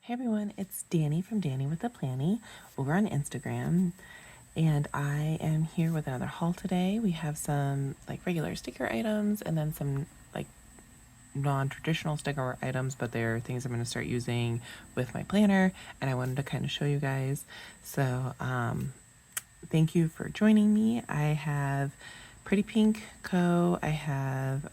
Hey everyone, it's Danny from Danny with the Planny over on Instagram, and I am here with another haul today. We have some like regular sticker items and then some like non-traditional sticker items, but they're things I'm going to start using with my planner, and I wanted to kind of show you guys. So thank you for joining me. I have Pretty Pink Co. I have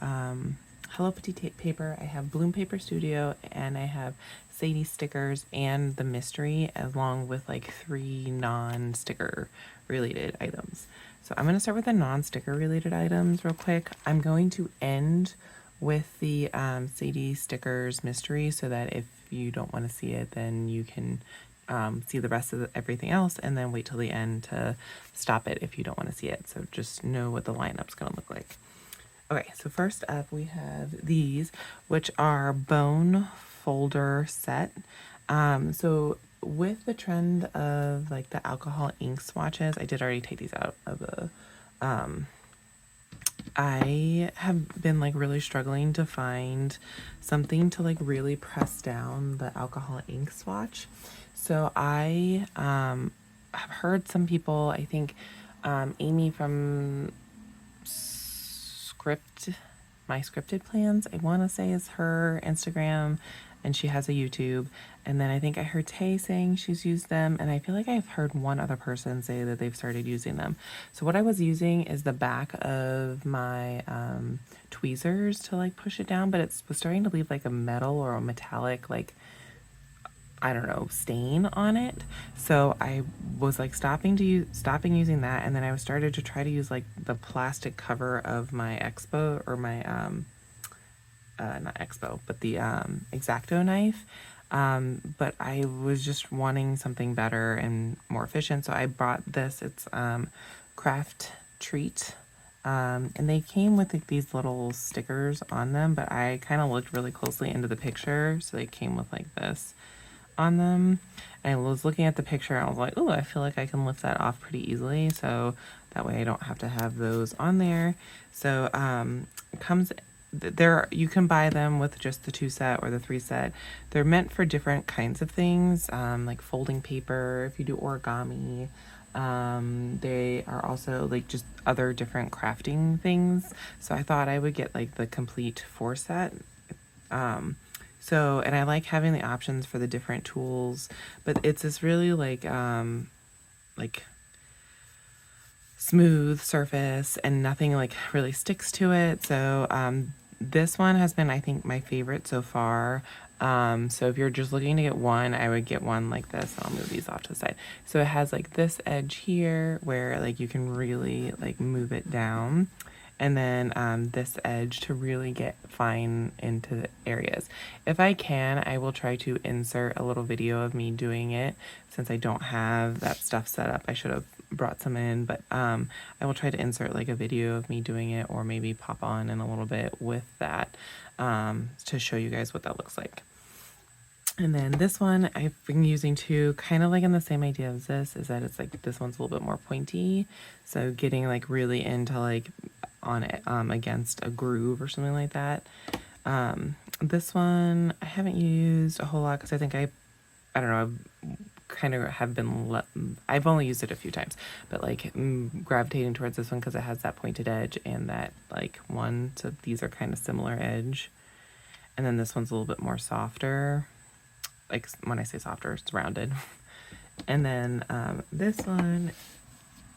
Hello Petite paper. I have Bloom Paper Studio, and I have Sadie stickers and the mystery, along with like 3 non-sticker related items. So I'm going to start with the non-sticker related items real quick. I'm going to end with the Sadie stickers mystery, so that if you don't want to see it, then you can see the rest of everything else, and then wait till the end to stop it if you don't want to see it. So just know what the lineup's going to look like. Okay, so first up we have these, which are bone folder set. So with the trend of like the alcohol ink swatches, I did already take these out of the I have been like really struggling to find something to like really press down the alcohol ink swatch. So I have heard some people, I think Amy from My Scripted Plans, I want to say is her Instagram, and she has a YouTube. And then I think I heard Tay saying she's used them, and I feel like I've heard one other person say that they've started using them. So what I was using is the back of my tweezers to like push it down, but it was starting to leave like a metal or a metallic like, I don't know, stain on it. So I was like stopping using that, and then I started to try to use like the plastic cover of my Expo, or my not Expo, but the X-Acto knife. But I was just wanting something better and more efficient, so I bought this. It's Craft Treat. And they came with like these little stickers on them, but I kind of looked really closely into the picture, so they came with like this on them. And I was looking at the picture and I was like, oh, I feel like I can lift that off pretty easily, so that way I don't have to have those on there. So comes there, you can buy them with just the 2 set or the 3 set. They're meant for different kinds of things, like folding paper, if you do origami. They are also like just other different crafting things. So I thought I would get like the complete 4 set. And I like having the options for the different tools, but it's this really like smooth surface, and nothing like really sticks to it. So this one has been, I think, my favorite so far. So if you're just looking to get one, I would get one like this. I'll move these off to the side. So it has like this edge here where like you can really like move it down, and then this edge to really get fine into the areas. If I can, I will try to insert a little video of me doing it, since I don't have that stuff set up. I should have brought some in, but I will try to insert like a video of me doing it, or maybe pop on in a little bit with that to show you guys what that looks like. And then this one I've been using too, kind of like in the same idea as this, is that it's like this one's a little bit more pointy. So getting like really into like on it against a groove or something like that. This one I haven't used a whole lot because I think I don't know, I've kind of have been I've only used it a few times, but like gravitating towards this one because it has that pointed edge and that like one. So these are kind of similar edge, and then this one's a little bit more softer. Like when I say softer, it's rounded. And then this one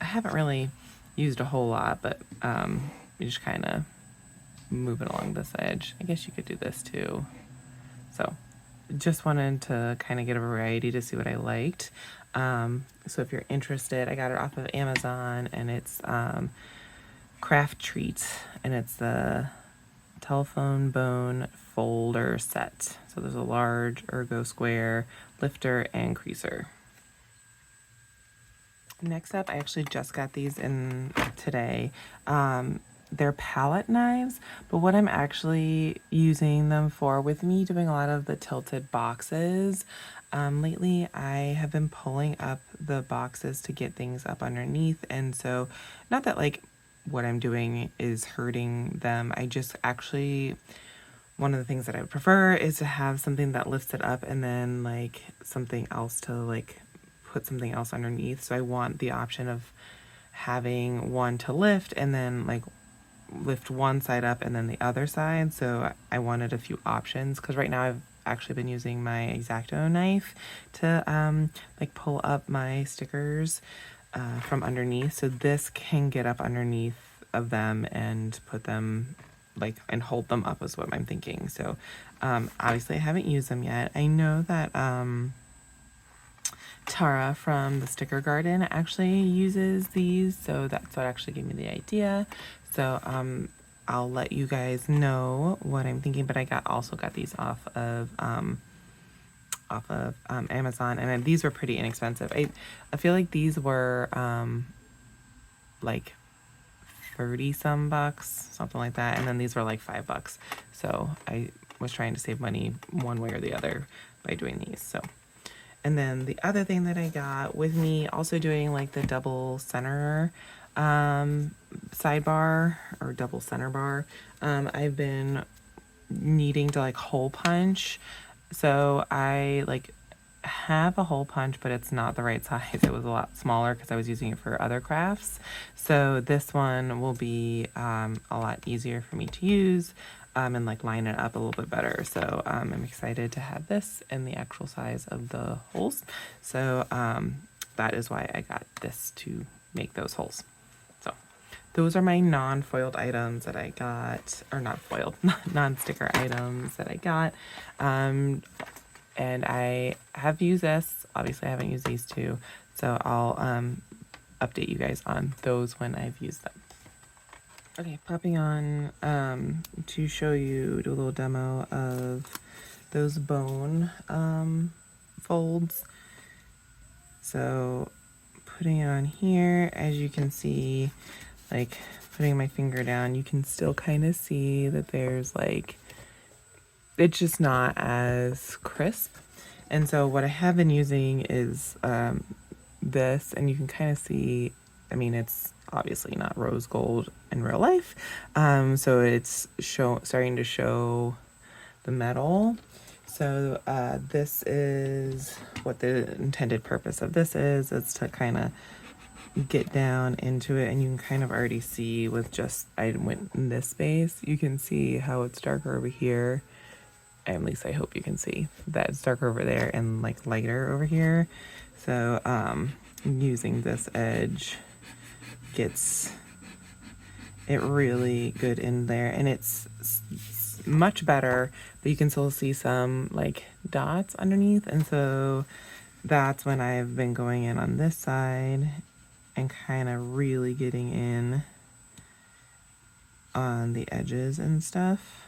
I haven't really used a whole lot, but you just kind of move it along this edge. I guess you could do this too. So just wanted to kind of get a variety to see what I liked. So if you're interested, I got it off of Amazon, and it's Craft Treat, and it's the telephone bone folder set. So there's a large, ergo square, lifter, and creaser. Next up, I actually just got these in today. They're palette knives, but what I'm actually using them for, with me doing a lot of the tilted boxes, lately I have been pulling up the boxes to get things up underneath. And so, not that like what I'm doing is hurting them, I just actually one of the things that I would prefer is to have something that lifts it up and then like something else to like put something else underneath. So I want the option of having one to lift and then like lift one side up and then the other side. So I wanted a few options because right now I've actually been using my X-Acto knife to like pull up my stickers from underneath. So this can get up underneath of them and put them like and hold them up is what I'm thinking. So obviously I haven't used them yet. I know that Tara from the Sticker Garden actually uses these, so that's what actually gave me the idea. So I'll let you guys know what I'm thinking, but I also got these off of Amazon, and these were pretty inexpensive. I feel like these were like 30 some bucks, something like that, and then these were like $5. So I was trying to save money one way or the other by doing these. So, and then the other thing that I got with me also doing like the double center sidebar or double center bar, I've been needing to like hole punch. So I like have a hole punch, but it's not the right size. It was a lot smaller because I was using it for other crafts. So this one will be a lot easier for me to use and like line it up a little bit better. So I'm excited to have this and the actual size of the holes. So that is why I got this to make those holes. So those are my non-foiled items that I got, or not foiled, non-sticker items that I got. And I have used this. Obviously, I haven't used these two. So I'll update you guys on those when I've used them. Okay, popping on to show you, do a little demo of those bone folds. So putting it on here, as you can see, like putting my finger down, you can still kind of see that there's like, it's just not as crisp. And so what I have been using is this, and you can kind of see, I mean, it's obviously not rose gold in real life. So it's starting to show the metal. So this is what the intended purpose of this is. It's to kind of get down into it, and you can kind of already see with just, I went in this space, you can see how it's darker over here. At least I hope you can see that it's darker over there and like lighter over here. So using this edge gets it really good in there, and it's much better, but you can still see some like dots underneath. And so that's when I've been going in on this side and kind of really getting in on the edges and stuff.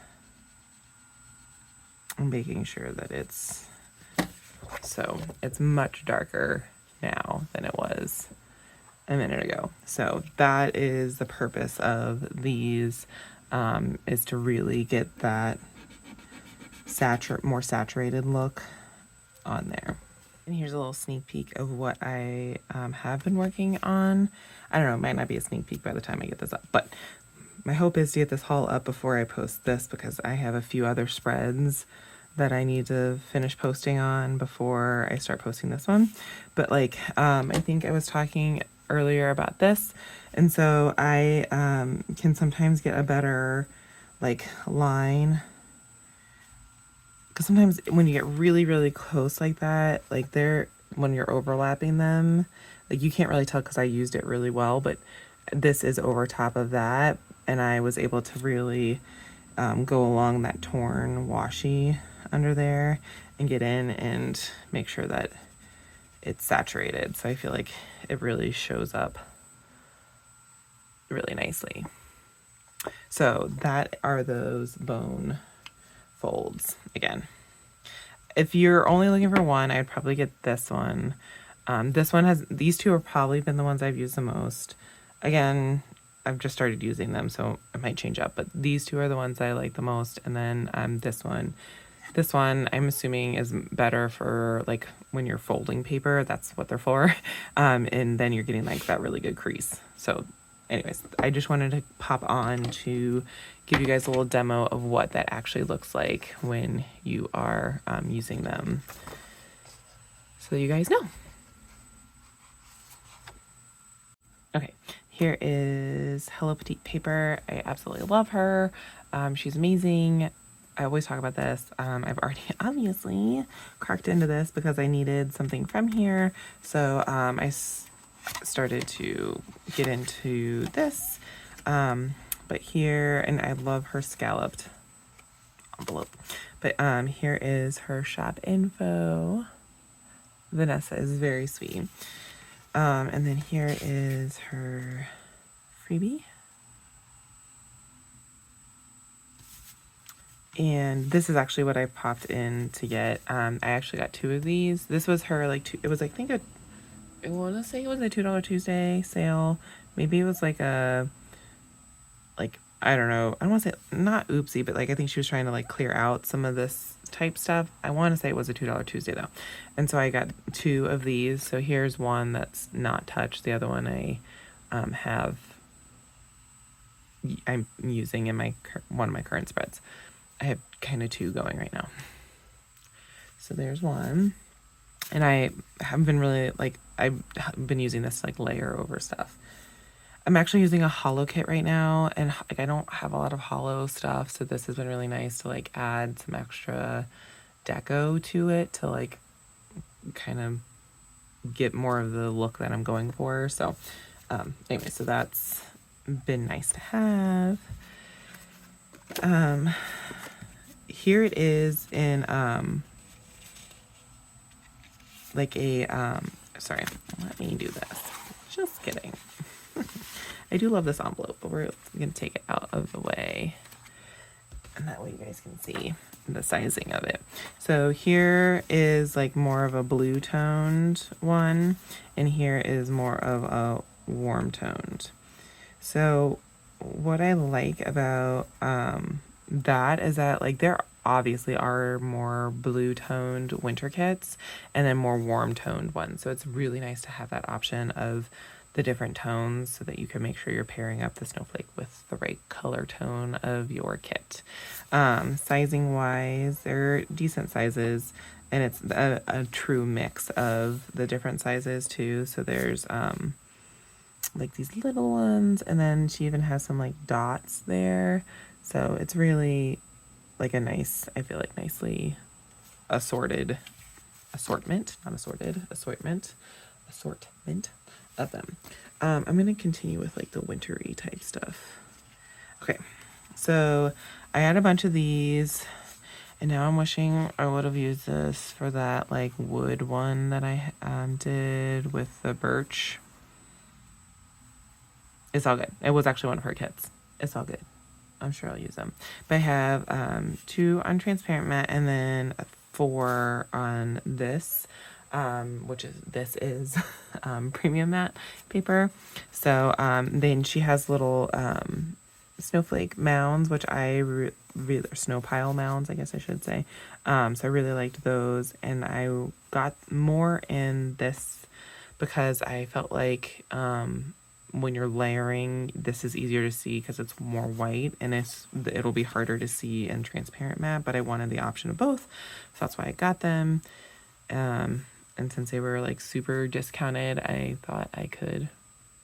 I'm making sure that it's much darker now than it was a minute ago. So that is the purpose of these, is to really get that more saturated look on there. And here's a little sneak peek of what I have been working on. I don't know, it might not be a sneak peek by the time I get this up, but my hope is to get this haul up before I post this, because I have a few other spreads that I need to finish posting on before I start posting this one. But like, I think I was talking earlier about this, and so I can sometimes get a better like line, because sometimes when you get really, really close like that, like when you're overlapping them, like you can't really tell because I used it really well, but this is over top of that, and I was able to really go along that torn washi under there and get in and make sure that it's saturated. So I feel like it really shows up really nicely. So that are those bone folds. Again, if you're only looking for one, I'd probably get this one. These two have probably been the ones I've used the most. Again, I've just started using them, so it might change up, but these two are the ones I like the most. And then this one I'm assuming is better for like when you're folding paper. That's what they're for. And then you're getting like that really good crease. So anyways, I just wanted to pop on to give you guys a little demo of what that actually looks like when you are using them, so you guys know. Okay, here is Hello Petite paper. I absolutely love her. She's amazing. I always talk about this. I've already obviously cracked into this because I needed something from here. So I started to get into this. But here, and I love her scalloped envelope. But here is her shop info. Vanessa is very sweet. And then here is her freebie. And this is actually what I popped in to get. I actually got 2 of these. This was her, like, two, it was, I think, I want to say it was a $2 Tuesday sale. Maybe it was like a, like, I don't know. I don't want to say, not oopsie, but like, I think she was trying to like clear out some of this type stuff. I want to say it was a $2 Tuesday though. And so I got 2 of these. So here's one that's not touched. The other one I'm using in my, one of my current spreads. I have kind of 2 going right now. So there's one. And I have been really, like, I've been using this to like layer over stuff. I'm actually using a hollow kit right now, and like I don't have a lot of hollow stuff, so this has been really nice to like add some extra deco to it to like kind of get more of the look that I'm going for. So anyway, so that's been nice to have. Here it is in like a sorry, let me do this. Just kidding. I do love this envelope, but we're gonna take it out of the way, and that way you guys can see the sizing of it. So here is like more of a blue toned one, and here is more of a warm toned. So what I like about that is that like there obviously are more blue toned winter kits and then more warm toned ones. So it's really nice to have that option of the different tones so that you can make sure you're pairing up the snowflake with the right color tone of your kit. Sizing wise, they're decent sizes, and it's a true mix of the different sizes too. So there's like these little ones, and then she even has some like dots there. So it's really like a nice, I feel like nicely assortment of them. I'm going to continue with like the wintry type stuff. Okay, so I had a bunch of these, and now I'm wishing I would have used this for that like wood one that I did with the birch. It's all good. It was actually one of her kits. It's all good. I'm sure I'll use them. But I have 2 on transparent matte, and then 4 on this, which is premium matte paper. So then she has little snowflake mounds, which I really snow pile mounds, I guess I should say. So I really liked those, and I got more in this because I felt like when you're layering, this is easier to see because it's more white, and it'll be harder to see in transparent matte, but I wanted the option of both, so that's why I got them. And since they were like super discounted, I thought I could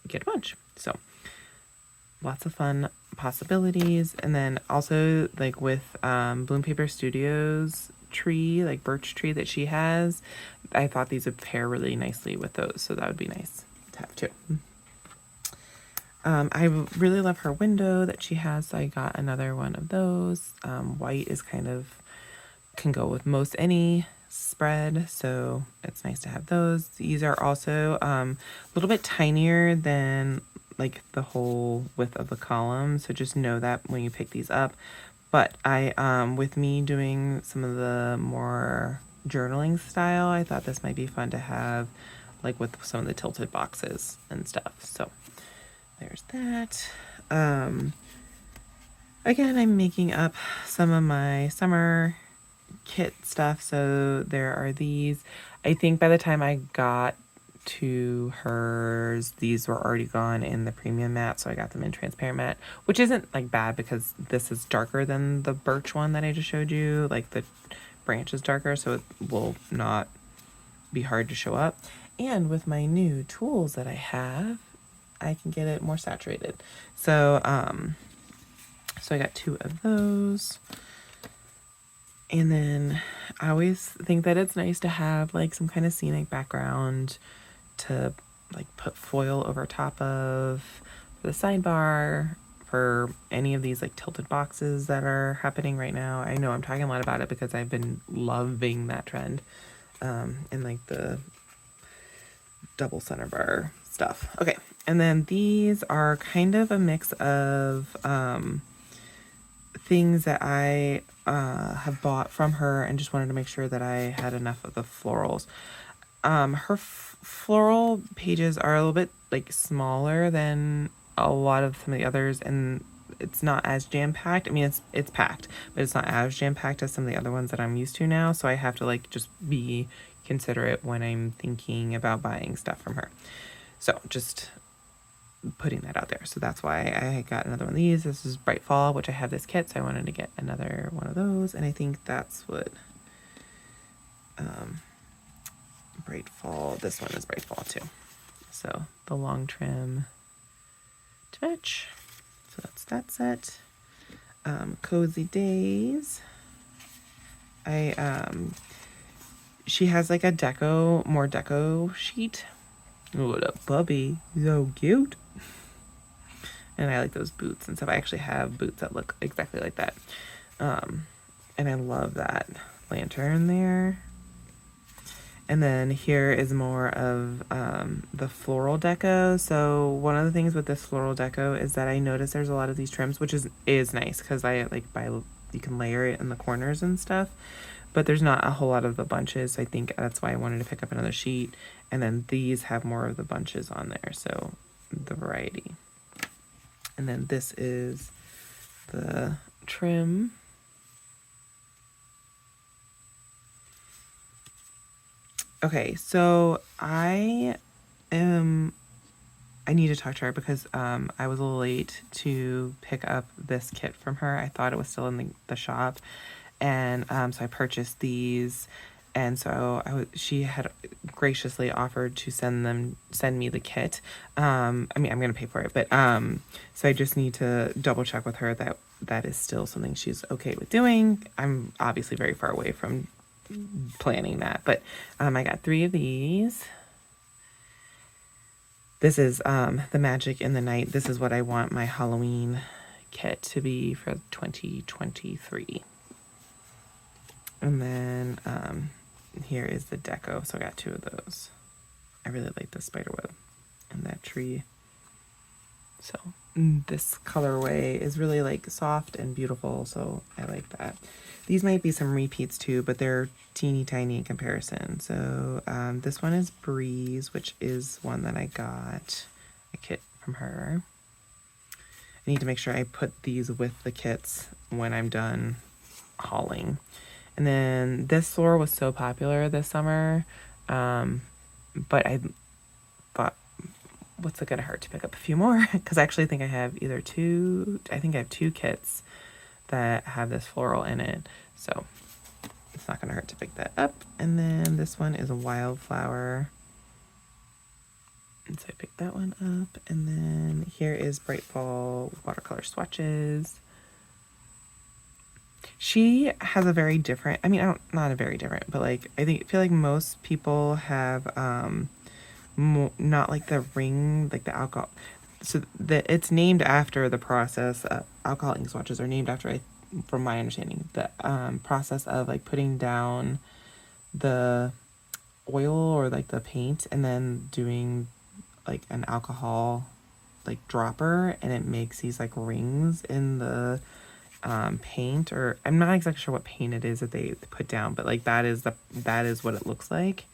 get a bunch. So lots of fun possibilities. And then also like with Bloom Paper Studios tree, like birch tree that she has, I thought these would pair really nicely with those, so that would be nice to have too. I really love her window that she has, so I got another one of those. White is can go with most any spread, so it's nice to have those. These are also a little bit tinier than like the whole width of the column, so just know that when you pick these up. But with me doing some of the more journaling style, I thought this might be fun to have like with some of the tilted boxes and stuff. So there's that. Again, I'm making up some of my summer kit stuff. So there are these. I think by the time I got to hers. These were already gone in the premium matte, so I got them in transparent matte, which isn't like bad because this is darker than the birch one that I just showed you. Like the branch is darker, so it will not be hard to show up. And with my new tools that I have, I can get it more saturated. So so I got 2 of those. And then I always think that it's nice to have like some kind of scenic background to like put foil over top of for the sidebar, for any of these like tilted boxes that are happening right now. I know I'm talking a lot about it because I've been loving that trend, and like the double center bar stuff. Okay, and then these are kind of a mix of things that I have bought from her and just wanted to make sure that I had enough of the florals. Her floral pages are a little bit like smaller than a lot of some of the others, and it's not as jam-packed. I mean, it's packed, but it's not as jam-packed as some of the other ones that I'm used to now, so I have to like just be considerate when I'm thinking about buying stuff from her. So just putting that out there. So that's why I got another one of these. This is Bright Fall, which I have this kit, so I wanted to get another one of those, and I think that's what Bright Fall, this one is Bright Fall too. So the long trim to match. So that's that set. Cozy Days. She has like a more deco sheet. What up, puppy? So cute. And I like those boots and stuff. I actually have boots that look exactly like that. And I love that lantern there. And then here is more of the floral deco. So one of the things with this floral deco is that I noticed there's a lot of these trims, which is nice because I like you can layer it in the corners and stuff. But there's not a whole lot of the bunches. So I think that's why I wanted to pick up another sheet. And then these have more of the bunches on there, so the variety. And then this is the trim. Okay, so I need to talk to her because I was a little late to pick up this kit from her. I thought it was still in the shop, and so I purchased these, and so she had graciously offered to send me the kit. I mean, I'm gonna pay for it, but so I just need to double check with her that is still something she's okay with doing. I'm obviously very far away from planning that, but I got 3 of these. This is the Magic in the Night. This is what I want my Halloween kit to be for 2023. And then here is the deco. So I got 2 of those. I really like the spider web and that tree. So this colorway is really like soft and beautiful, so I like that. These might be some repeats too, but they're teeny tiny in comparison. So this one is Breeze, which is one that I got a kit from her. I need to make sure I put these with the kits when I'm done hauling. And then this floor was so popular this summer, but I thought, what's it gonna hurt to pick up a few more? Because I actually think I have I think I have 2 kits that have this floral in it, so it's not gonna hurt to pick that up. And then this one is a Wildflower, and so I picked that one up. And then here is Bright Fall watercolor swatches. She has a very different, not a very different, but like I feel like most people have not like the ring, like the alcohol. So it's named after the process. Alcohol ink swatches are named after, from my understanding, the process of like putting down the oil or like the paint and then doing like an alcohol like dropper, and it makes these like rings in the paint, or I'm not exactly sure what paint it is that they put down, but like that is what it looks like.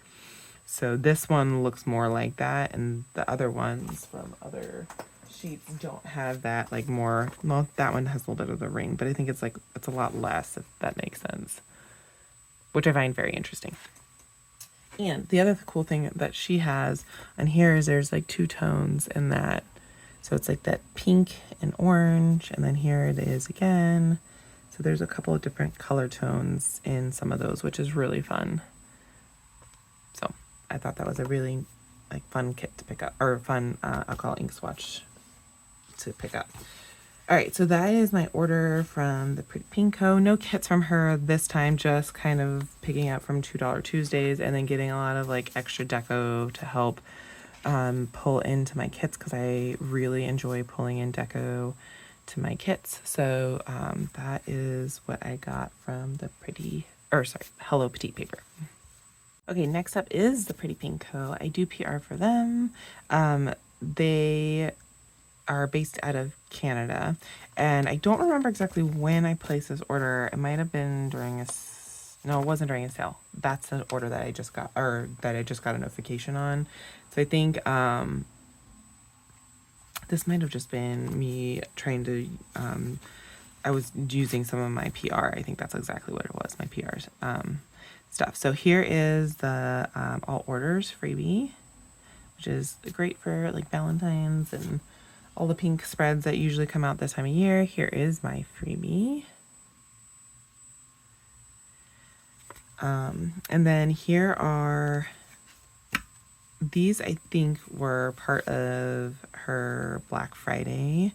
So this one looks more like that, and the other ones from other sheets don't have that, like more, well, that one has a little bit of the ring, but I think it's a lot less, if that makes sense, which I find very interesting. And the other cool thing that she has on here is there's like 2 tones in that. So it's like that pink and orange, and then here it is again. So there's a couple of different color tones in some of those, which is really fun. So I thought that was a really like fun kit to pick up, or fun alcohol ink swatch to pick up. All right, so that is my order from the Pretty Pink Co. No kits from her this time, just kind of picking up from $2 Tuesdays and then getting a lot of like extra deco to help pull into my kits, because I really enjoy pulling in deco to my kits. So that is what I got from the Hello Petite paper. Okay, next up is the Pretty Pink Co. I do PR for them. They are based out of Canada, and I don't remember exactly when I placed this order. It might have been during no, it wasn't during a sale. That's an order that I just got, or that I just got a notification on. So I think this might have just been me trying to, I was using some of my PR. I think that's exactly what it was, my PR's stuff. So here is the all orders freebie, which is great for like Valentine's and all the pink spreads that usually come out this time of year. Here is my freebie. And then here are, these I think were part of her Black Friday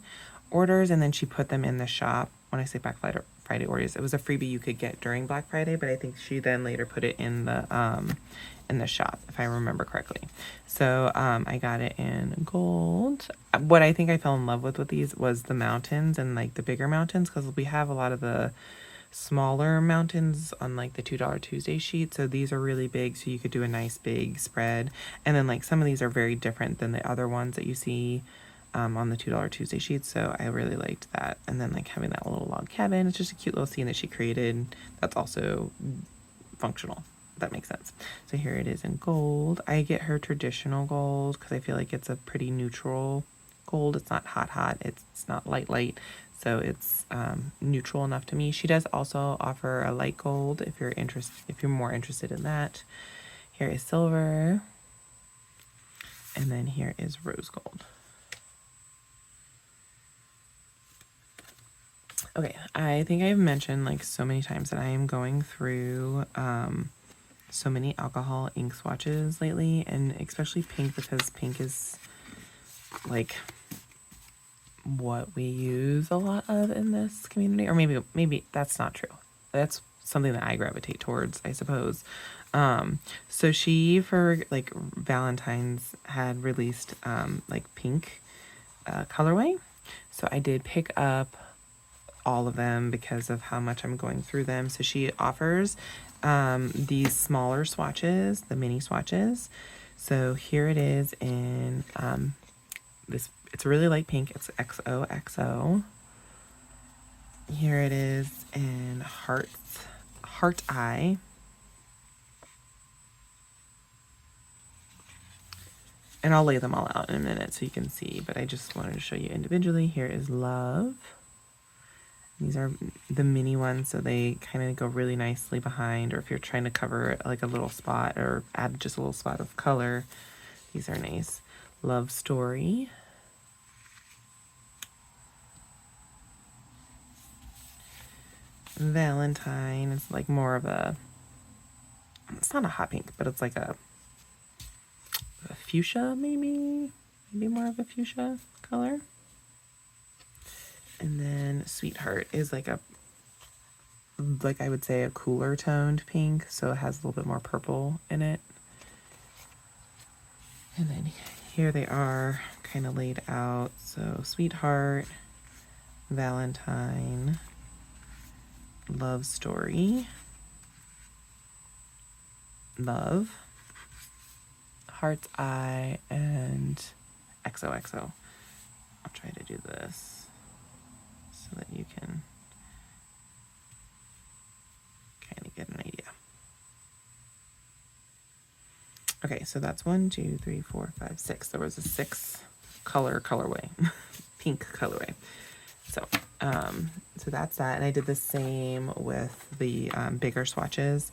orders, and then she put them in the shop. When I say Black Friday orders, it was a freebie you could get during Black Friday, but I think she then later put it in the shop, if I remember correctly. So I got it in gold. What I think I fell in love with these was the mountains, and like the bigger mountains, because we have a lot of the smaller mountains on like the $2 Tuesday sheet. So these are really big, so you could do a nice big spread. And then like some of these are very different than the other ones that you see on the $2 Tuesday sheet. So I really liked that. And then like having that little log cabin, it's just a cute little scene that she created that's also functional. That makes sense. So here it is in gold. I get her traditional gold because I feel like it's a pretty neutral gold. It's not hot. It's not light. So it's neutral enough to me. She does also offer a light gold if you're more interested in that. Here is silver. And then here is rose gold. Okay, I think I've mentioned like so many times that I am going through so many alcohol ink swatches lately, and especially pink, because pink is like what we use a lot of in this community. Or maybe that's not true. That's something that I gravitate towards, I suppose. So she, for like Valentine's, had released like pink colorway. So I did pick up all of them because of how much I'm going through them. So she offers these smaller swatches, the mini swatches. So here it is in this, it's a really light pink. It's XOXO. Here it is in heart eye. And I'll lay them all out in a minute so you can see, but I just wanted to show you individually. Here is love. These are the mini ones, so they kind of go really nicely behind, or if you're trying to cover like a little spot or add just a little spot of color, these are nice. Love Story. Valentine is like more of a, it's not a hot pink, but it's like a fuchsia, maybe more of a fuchsia color. And then Sweetheart is like I would say a cooler toned pink, so it has a little bit more purple in it. And then here they are kind of laid out. So Sweetheart, Valentine, Love Story, Love, Heart's Eye, and XOXO. I'll try to do this so that you can kind of get an idea. Okay, so that's 1, 2, 3, 4, 5, 6. There was a 6 colorway, pink colorway. So that's that. And I did the same with the bigger swatches.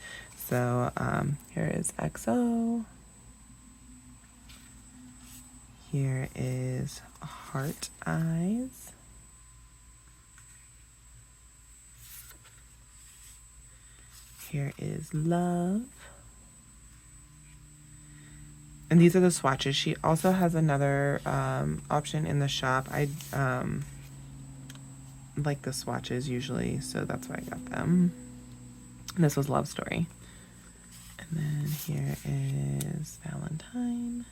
So here is XO. Here is Heart Eyes. Here is Love. And these are the swatches. She also has another option in the shop. I like the swatches usually, so that's why I got them. And this was Love Story. And then here is Valentine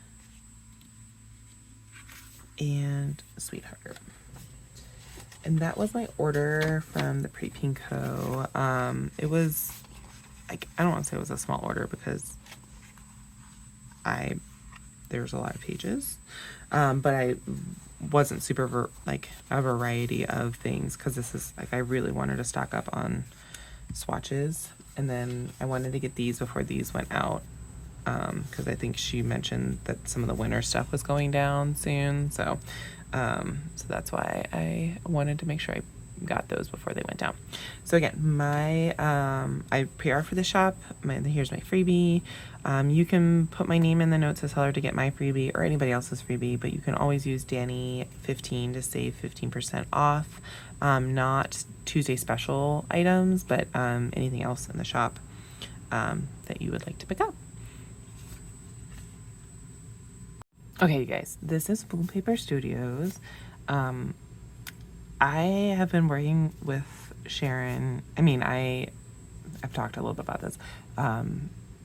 and Sweetheart. And that was my order from the Pretty Pink Co. It was, like, I don't want to say it was a small order because there's a lot of pages, but I wasn't super a variety of things because this is like I really wanted to stock up on swatches, and then I wanted to get these before these went out because I think she mentioned that some of the winter stuff was going down soon, so that's why I wanted to make sure I got those before they went down. So again, my I PR for the shop. Here's my freebie. You can put my name in the notes to seller to get my freebie or anybody else's freebie, but you can always use Danny15 to save 15% off. Not Tuesday special items, but anything else in the shop that you would like to pick up. Okay, you guys, this is Foam Paper Studios. I have been working with Sharon. I mean, I've talked a little bit about this.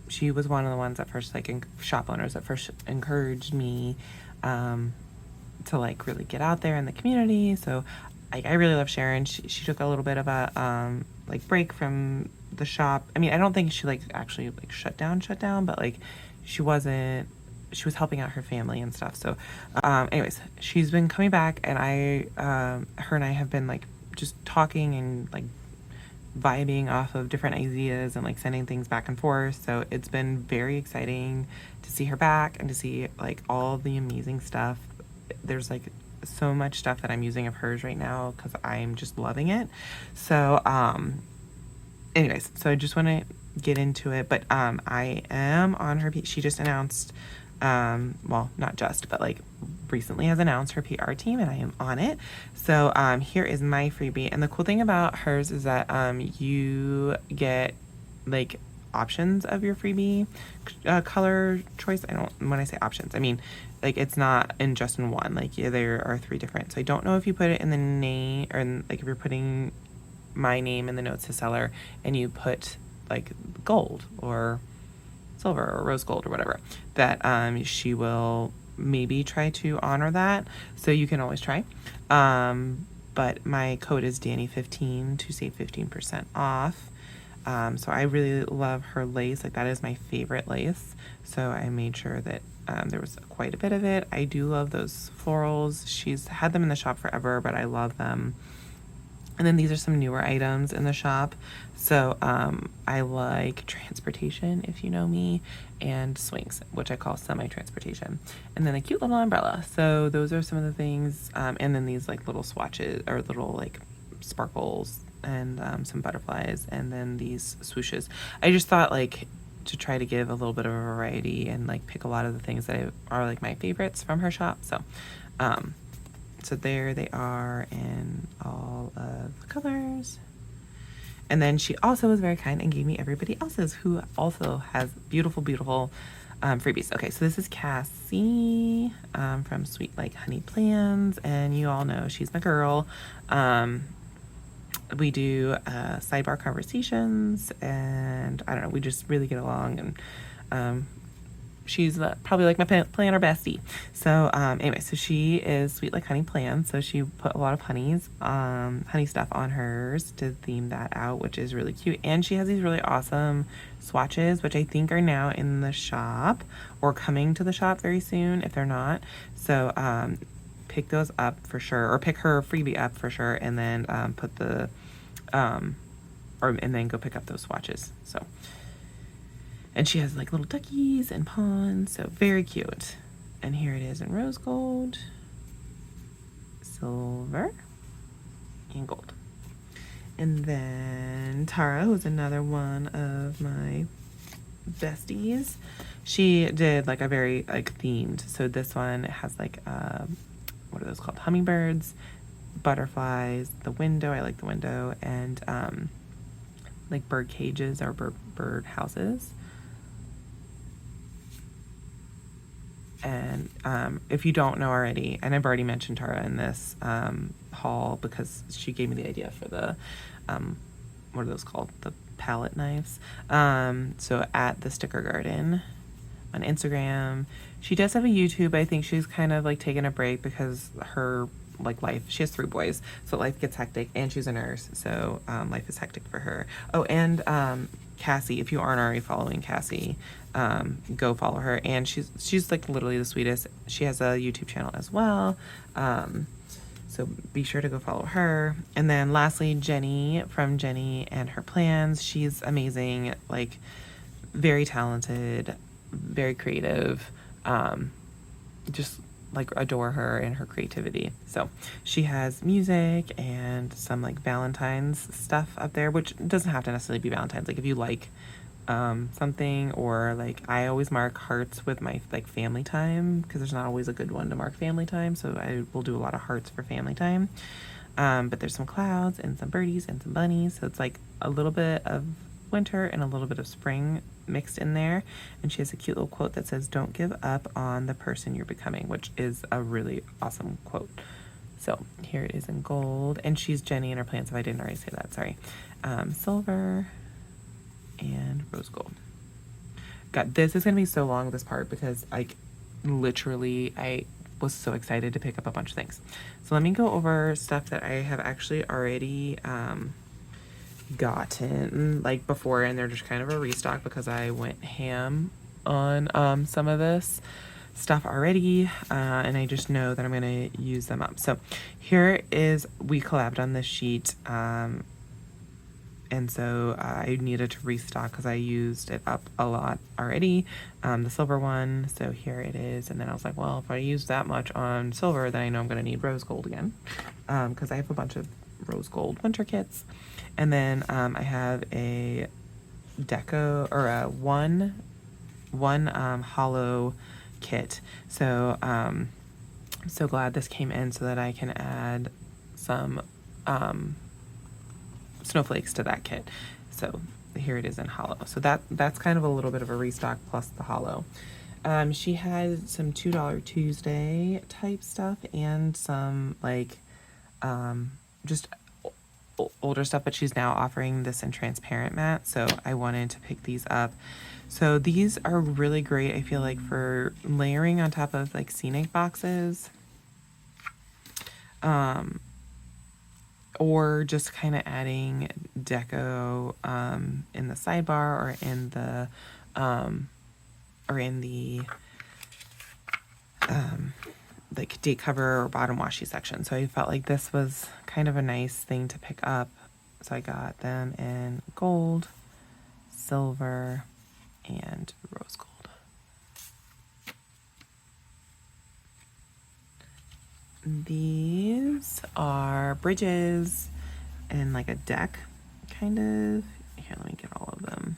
She was one of the ones at first, like shop owners that first encouraged me to like really get out there in the community. So I really love Sharon. She took a little bit of a like break from the shop. I mean, I don't think she like actually like shut down, but like she was helping out her family and stuff. So anyways, she's been coming back, and her and I have been like just talking and like vibing off of different ideas and like sending things back and forth. So it's been very exciting to see her back and to see like all the amazing stuff. There's like so much stuff that I'm using of hers right now because I'm just loving it. So anyways, so I just want to get into it, but I am on her. She just announced well, not just, but like recently has announced her PR team, and I am on it. So here is my freebie, and the cool thing about hers is that you get like options of your freebie color choice. When I say options, I mean like it's not just in one. Like there are 3 different. So I don't know if you put it in the name, or like if you're putting my name in the notes to seller and you put like gold or silver or rose gold or whatever, that she will maybe try to honor that. So you can always try. But my code is Danny15 to save 15% off. So I really love her lace. Like that is my favorite lace. So I made sure that there was quite a bit of it. I do love those florals. She's had them in the shop forever, but I love them. And then these are some newer items in the shop. So I like transportation, if you know me, and swings, which I call semi-transportation. And then a cute little umbrella. So those are some of the things. And then these like little swatches or little like sparkles and some butterflies. And then these swooshes. I just thought like to try to give a little bit of a variety and like pick a lot of the things that are like my favorites from her shop. So so there they are in all of the colors. And then she also was very kind and gave me everybody else's who also has beautiful, beautiful freebies. Okay, so this is Cassie from Sweet Like Honey Plans, and you all know she's my girl. We do sidebar conversations, and I don't know, we just really get along, and she's probably like my planner bestie. So anyway, so she is Sweet Like Honey Plans. So she put a lot of honey stuff on hers to theme that out, which is really cute. And she has these really awesome swatches, which I think are now in the shop or coming to the shop very soon if they're not. So pick those up for sure, or pick her freebie up for sure, and then put the and then go pick up those swatches. So. And she has like little duckies and pawns, so very cute. And here it is in rose gold, silver, and gold. And then Tara, who's another one of my besties. She did like a very like themed. So this one has like what are those called? Hummingbirds, butterflies, the window. I like the window, and like bird cages or bird houses. And if you don't know already, and I've already mentioned Tara in this haul because she gave me the idea for the what are those called? The palette knives. So at the Sticker Garden on Instagram. She does have a YouTube. I think she's kind of like taking a break because her like life, she has 3 boys, so life gets hectic, and she's a nurse, so life is hectic for her. Oh, and Cassie, if you aren't already following Cassie, go follow her, and she's like literally the sweetest. She has a YouTube channel as well, so be sure to go follow her. And then lastly, Jenny from Jenny and Her Plans. She's amazing, like very talented, very creative, just like adore her and her creativity. So she has music and some like Valentine's stuff up there, which doesn't have to necessarily be Valentine's. Like if you like something, or like I always mark hearts with my like family time, because there's not always a good one to mark family time, so I will do a lot of hearts for family time. But there's some clouds and some birdies and some bunnies, so it's like a little bit of winter and a little bit of spring mixed in there. And she has a cute little quote that says, "Don't give up on the person you're becoming," which is a really awesome quote. So here it is in gold, and she's Jenny in Her Plans, if I didn't already say that, sorry. Silver and rose gold. God, this is gonna be so long, this part, because like literally I was so excited to pick up a bunch of things. So let me go over stuff that I have actually already gotten like before, and they're just kind of a restock because I went ham on some of this stuff already, and I just know that I'm gonna use them up. So here is, we collabed on this sheet, and so I needed to restock because I used it up a lot already, the silver one. So here it is, and then I was like, well, if I use that much on silver, then I know I'm going to need rose gold again, because I have a bunch of rose gold winter kits. And then I have a deco, or a one hollow kit. So I'm so glad this came in so that I can add some snowflakes to that kit. So here it is in hollow. So that's kind of a little bit of a restock plus the hollow. She had some $2 Tuesday type stuff and some like just older stuff, but she's now offering this in transparent matte, so I wanted to pick these up. So these are really great, I feel like, for layering on top of like scenic boxes, or just kind of adding deco in the sidebar, or in the like date cover or bottom washi section. So I felt like this was kind of a nice thing to pick up. So I got them in gold, silver, and rose gold. These are bridges and like a deck, kind of. Here, let me get all of them.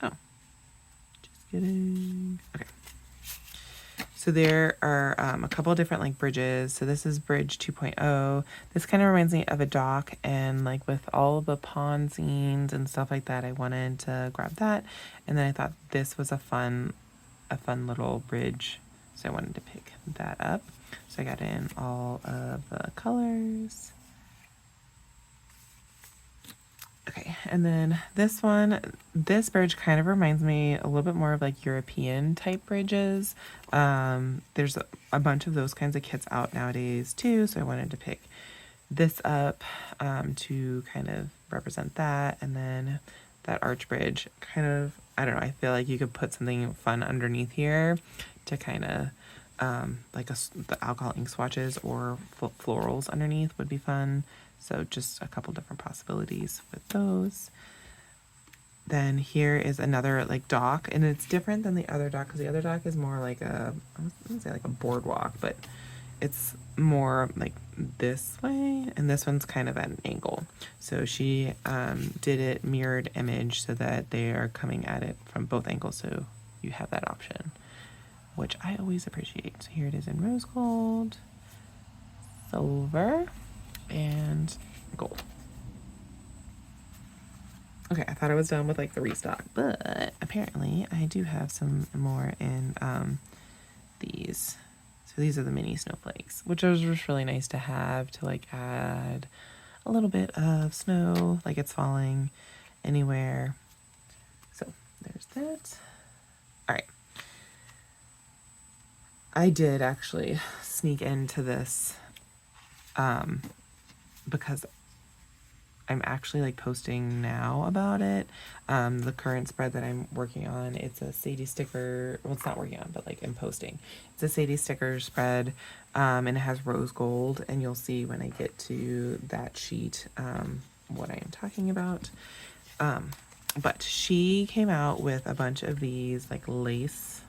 Oh, just kidding. Okay. So there are a couple of different like bridges. So this is bridge 2.0. This kind of reminds me of a dock, and like with all the pond scenes and stuff like that, I wanted to grab that. And then I thought this was a fun little bridge, so I wanted to pick that up. So I got in all of the colors. Okay, and then this bridge kind of reminds me a little bit more of like European type bridges. There's a bunch of those kinds of kits out nowadays too, so I wanted to pick this up to kind of represent that. And then that arch bridge, kind of, I don't know, I feel like you could put something fun underneath here to kind of like the alcohol ink swatches or florals underneath would be fun. So just a couple different possibilities with those. Then here is another like dock, and it's different than the other dock because the other dock is more like I was gonna say like a boardwalk, but it's more like this way, and this one's kind of at an angle. So she did it mirrored image so that they are coming at it from both angles, so you have that option, which I always appreciate. So here it is in rose gold, silver, and gold. Okay, I thought I was done with like the restock, but apparently I do have some more in these. So these are the mini snowflakes, which was just really nice to have to like add a little bit of snow, like it's falling anywhere. So there's that. All right. I did actually sneak into this because I'm actually like posting now about it. The current spread that I'm working on, it's a Sadie sticker. Well, it's not working on, but like I'm posting. It's a Sadie sticker spread, and it has rose gold. And you'll see when I get to that sheet what I am talking about. But she came out with a bunch of these like lace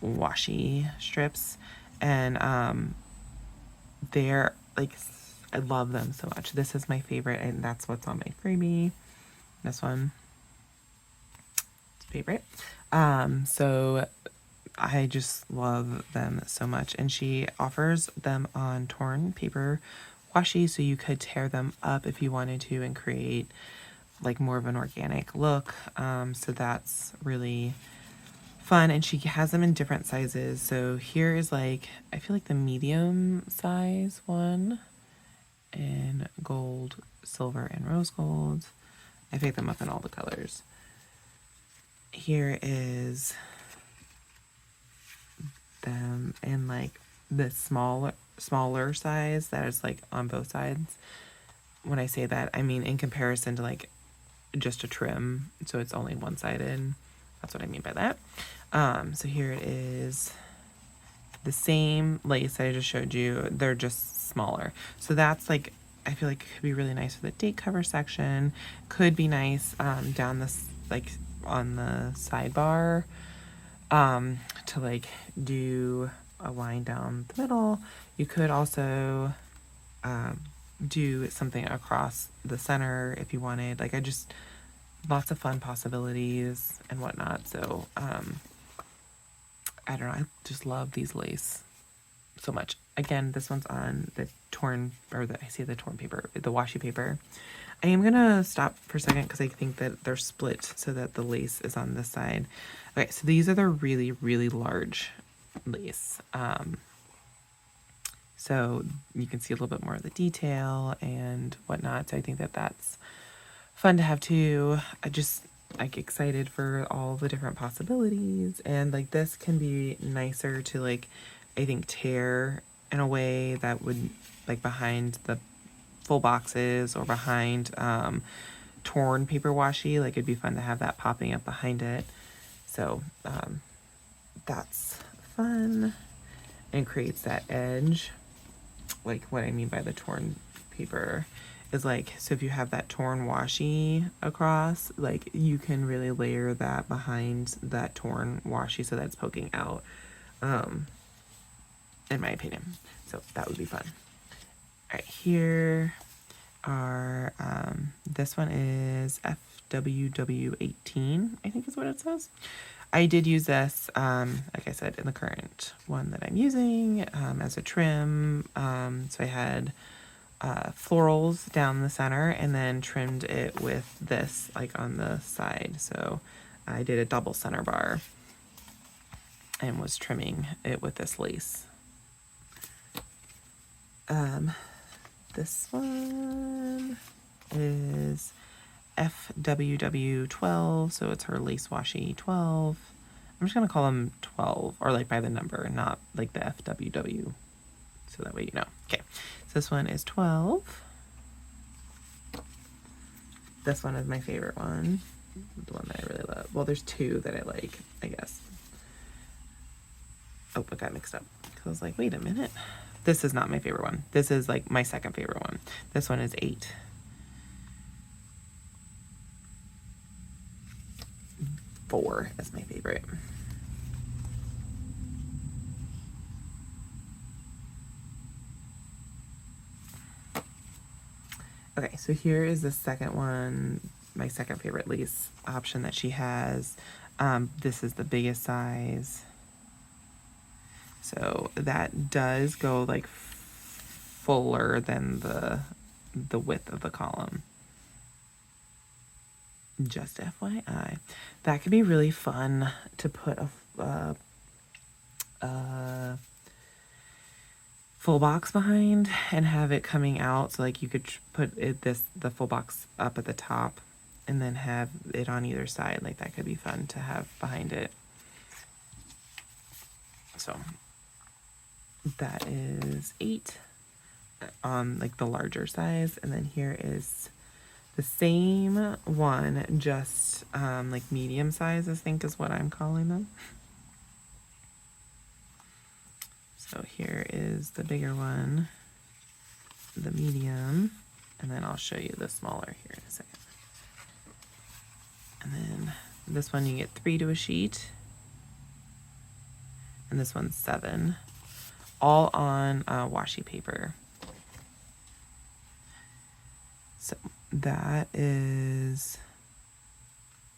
washi strips, and they're like, I love them so much. This is my favorite, and that's what's on my freebie. This one, favorite. So I just love them so much, and she offers them on torn paper washi, so you could tear them up if you wanted to and create like more of an organic look. So that's really fun, and she has them in different sizes. So here is like, I feel like the medium size one in gold, silver, and rose gold. I picked them up in all the colors. Here is them in like the smaller size that is like on both sides. When I say that, I mean in comparison to like just a trim, so it's only one-sided. That's what I mean by that. So here it is, the same lace that I just showed you, they're just smaller. So that's like, I feel like it could be really nice for the date cover section. Could be nice down this, like on the sidebar, to like do a line down the middle. You could also do something across the center if you wanted. Like, I just, lots of fun possibilities and whatnot. So I don't know, I just love these lace so much. Again, this one's on the torn, or the, I see the torn paper, the washi paper. I am gonna stop for a second because I think that they're split so that the lace is on this side. Okay, so these are the really, really large lace. So you can see a little bit more of the detail and whatnot. So I think that that's fun to have too. I just like excited for all the different possibilities, and like this can be nicer to like, I think, tear in a way that would like behind the full boxes or behind torn paper washi. Like, it'd be fun to have that popping up behind it. So that's fun and creates that edge. Like, what I mean by the torn paper is like, so if you have that torn washi across, like you can really layer that behind that torn washi so that's poking out, in my opinion. So that would be fun. All right, here are, this one is FWW18, I think is what it says. I did use this, like I said, in the current one that I'm using, as a trim. So I had florals down the center and then trimmed it with this like on the side. So I did a double center bar and was trimming it with this lace. This one is FWW12, so it's her lace washi 12. I'm just gonna call them 12, or like by the number, not like the FWW, so that way you know. Okay, so this one is 12. This one is my favorite one, the one that I really love. Well, there's two that I like, I guess. Oh, it got mixed up because I was like, wait a minute. This is not my favorite one. This is like my second favorite one. This one is 8. Four is my favorite. Okay, so here is the second one, my second favorite lace option that she has. This is the biggest size. So that does go like fuller than the width of the column. Just FYI. That could be really fun to put a full box behind and have it coming out. So like you could put the full box up at the top and then have it on either side. Like that could be fun to have behind it. So that is 8 on like the larger size. And then here is the same one, just like medium size, I think is what I'm calling them. So here is the bigger one, the medium, and then I'll show you the smaller here in a second. And then this one you get 3 to a sheet, and this one's 7, all on washi paper. So that is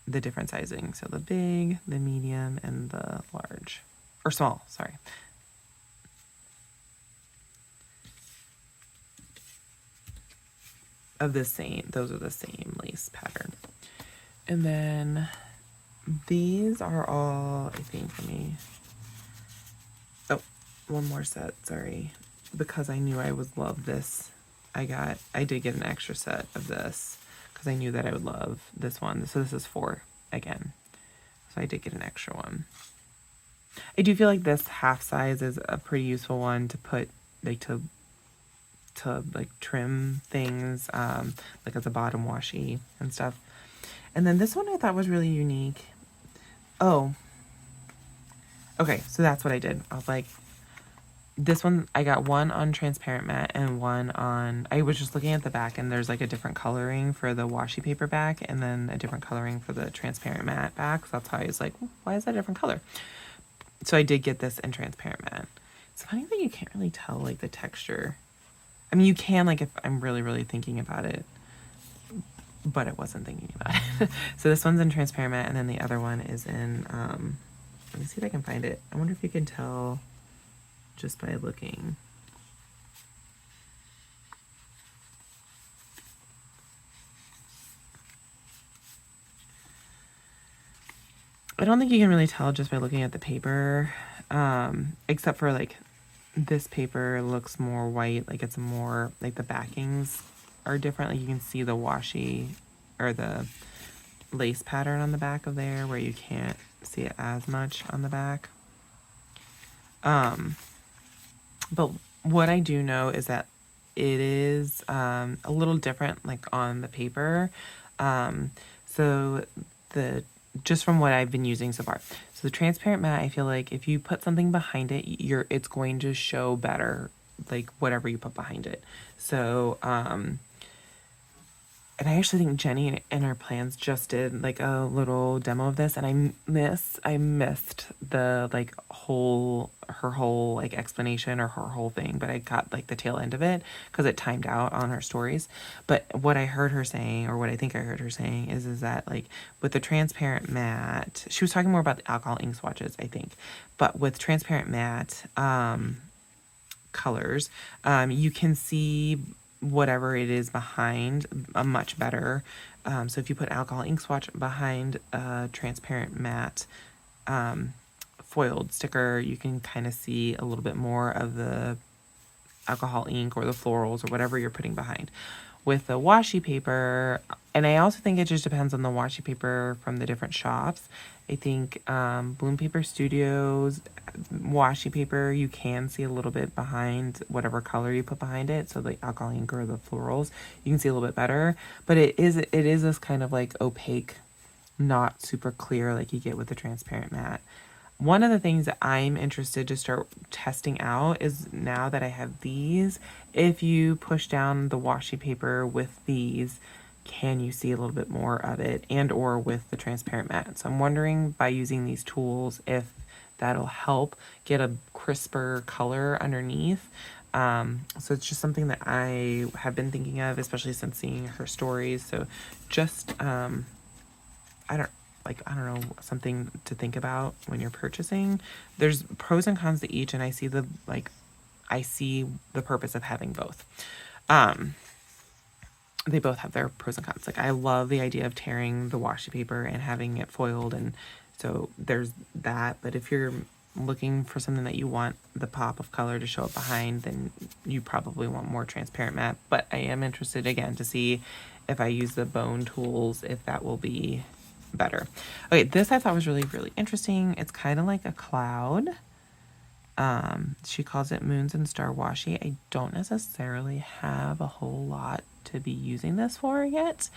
the different sizing. So the big, the medium, and the large, or small, sorry. Of the same, those are the same lace pattern. And then these are all, I think, for me. Oh, one more set, sorry. Because I knew I would love this, I did get an extra set of this because I knew that I would love this one. So this is 4 again. So I did get an extra one. I do feel like this half size is a pretty useful one to put, like, to like trim things, like as a bottom washi and stuff. And then this one I thought was really unique. Oh, okay, so that's what I did. I was like, this one, I got one on transparent matte and one on, I was just looking at the back and there's like a different coloring for the washi paper back and then a different coloring for the transparent matte back. So that's how I was like, why is that a different color? So I did get this in transparent matte. It's funny that you can't really tell like the texture. I mean, you can, like, if I'm really, really thinking about it, but I wasn't thinking about it. So this one's in transparent matte, and then the other one is in, let me see if I can find it. I wonder if you can tell just by looking. I don't think you can really tell just by looking at the paper, except for, like, this paper looks more white, like it's more, like the backings are different. Like you can see the washi or the lace pattern on the back of there where you can't see it as much on the back. But what I do know is that it is a little different like on the paper. So just from what I've been using so far. So the transparent matte, I feel like if you put something behind it, it's going to show better, like whatever you put behind it. So, and I actually think Jenny in her plans just did like a little demo of this, and I missed the like her whole like explanation or her whole thing, but I got like the tail end of it because it timed out on her stories. But what I heard her saying, or what I think I heard her saying, is that like with the transparent matte, she was talking more about the alcohol ink swatches, I think, but with transparent matte colors, you can see whatever it is behind much better. So if you put alcohol ink swatch behind a transparent matte foiled sticker, you can kind of see a little bit more of the alcohol ink or the florals or whatever you're putting behind. With the washi paper, and I also think it just depends on the washi paper from the different shops. I think Bloom Paper Studios washi paper, you can see a little bit behind whatever color you put behind it. So the alcohol ink or the florals, you can see a little bit better. But it is this kind of like opaque, not super clear like you get with the transparent matte. One of the things that I'm interested to start testing out is now that I have these, if you push down the washi paper with these, can you see a little bit more of it, and or with the transparent matte? So I'm wondering by using these tools if that'll help get a crisper color underneath. So it's just something that I have been thinking of, especially since seeing her stories. So just, I don't know, something to think about when you're purchasing. There's pros and cons to each, and I see the purpose of having both. They both have their pros and cons. Like, I love the idea of tearing the washi paper and having it foiled, and so there's that. But if you're looking for something that you want the pop of color to show up behind, then you probably want more transparent matte. But I am interested again to see if I use the bone tools, if that will be better. Okay, this I thought was really, really interesting. It's kind of like a cloud. She calls it Moons and Star Washi. I don't necessarily have a whole lot to be using this for yet,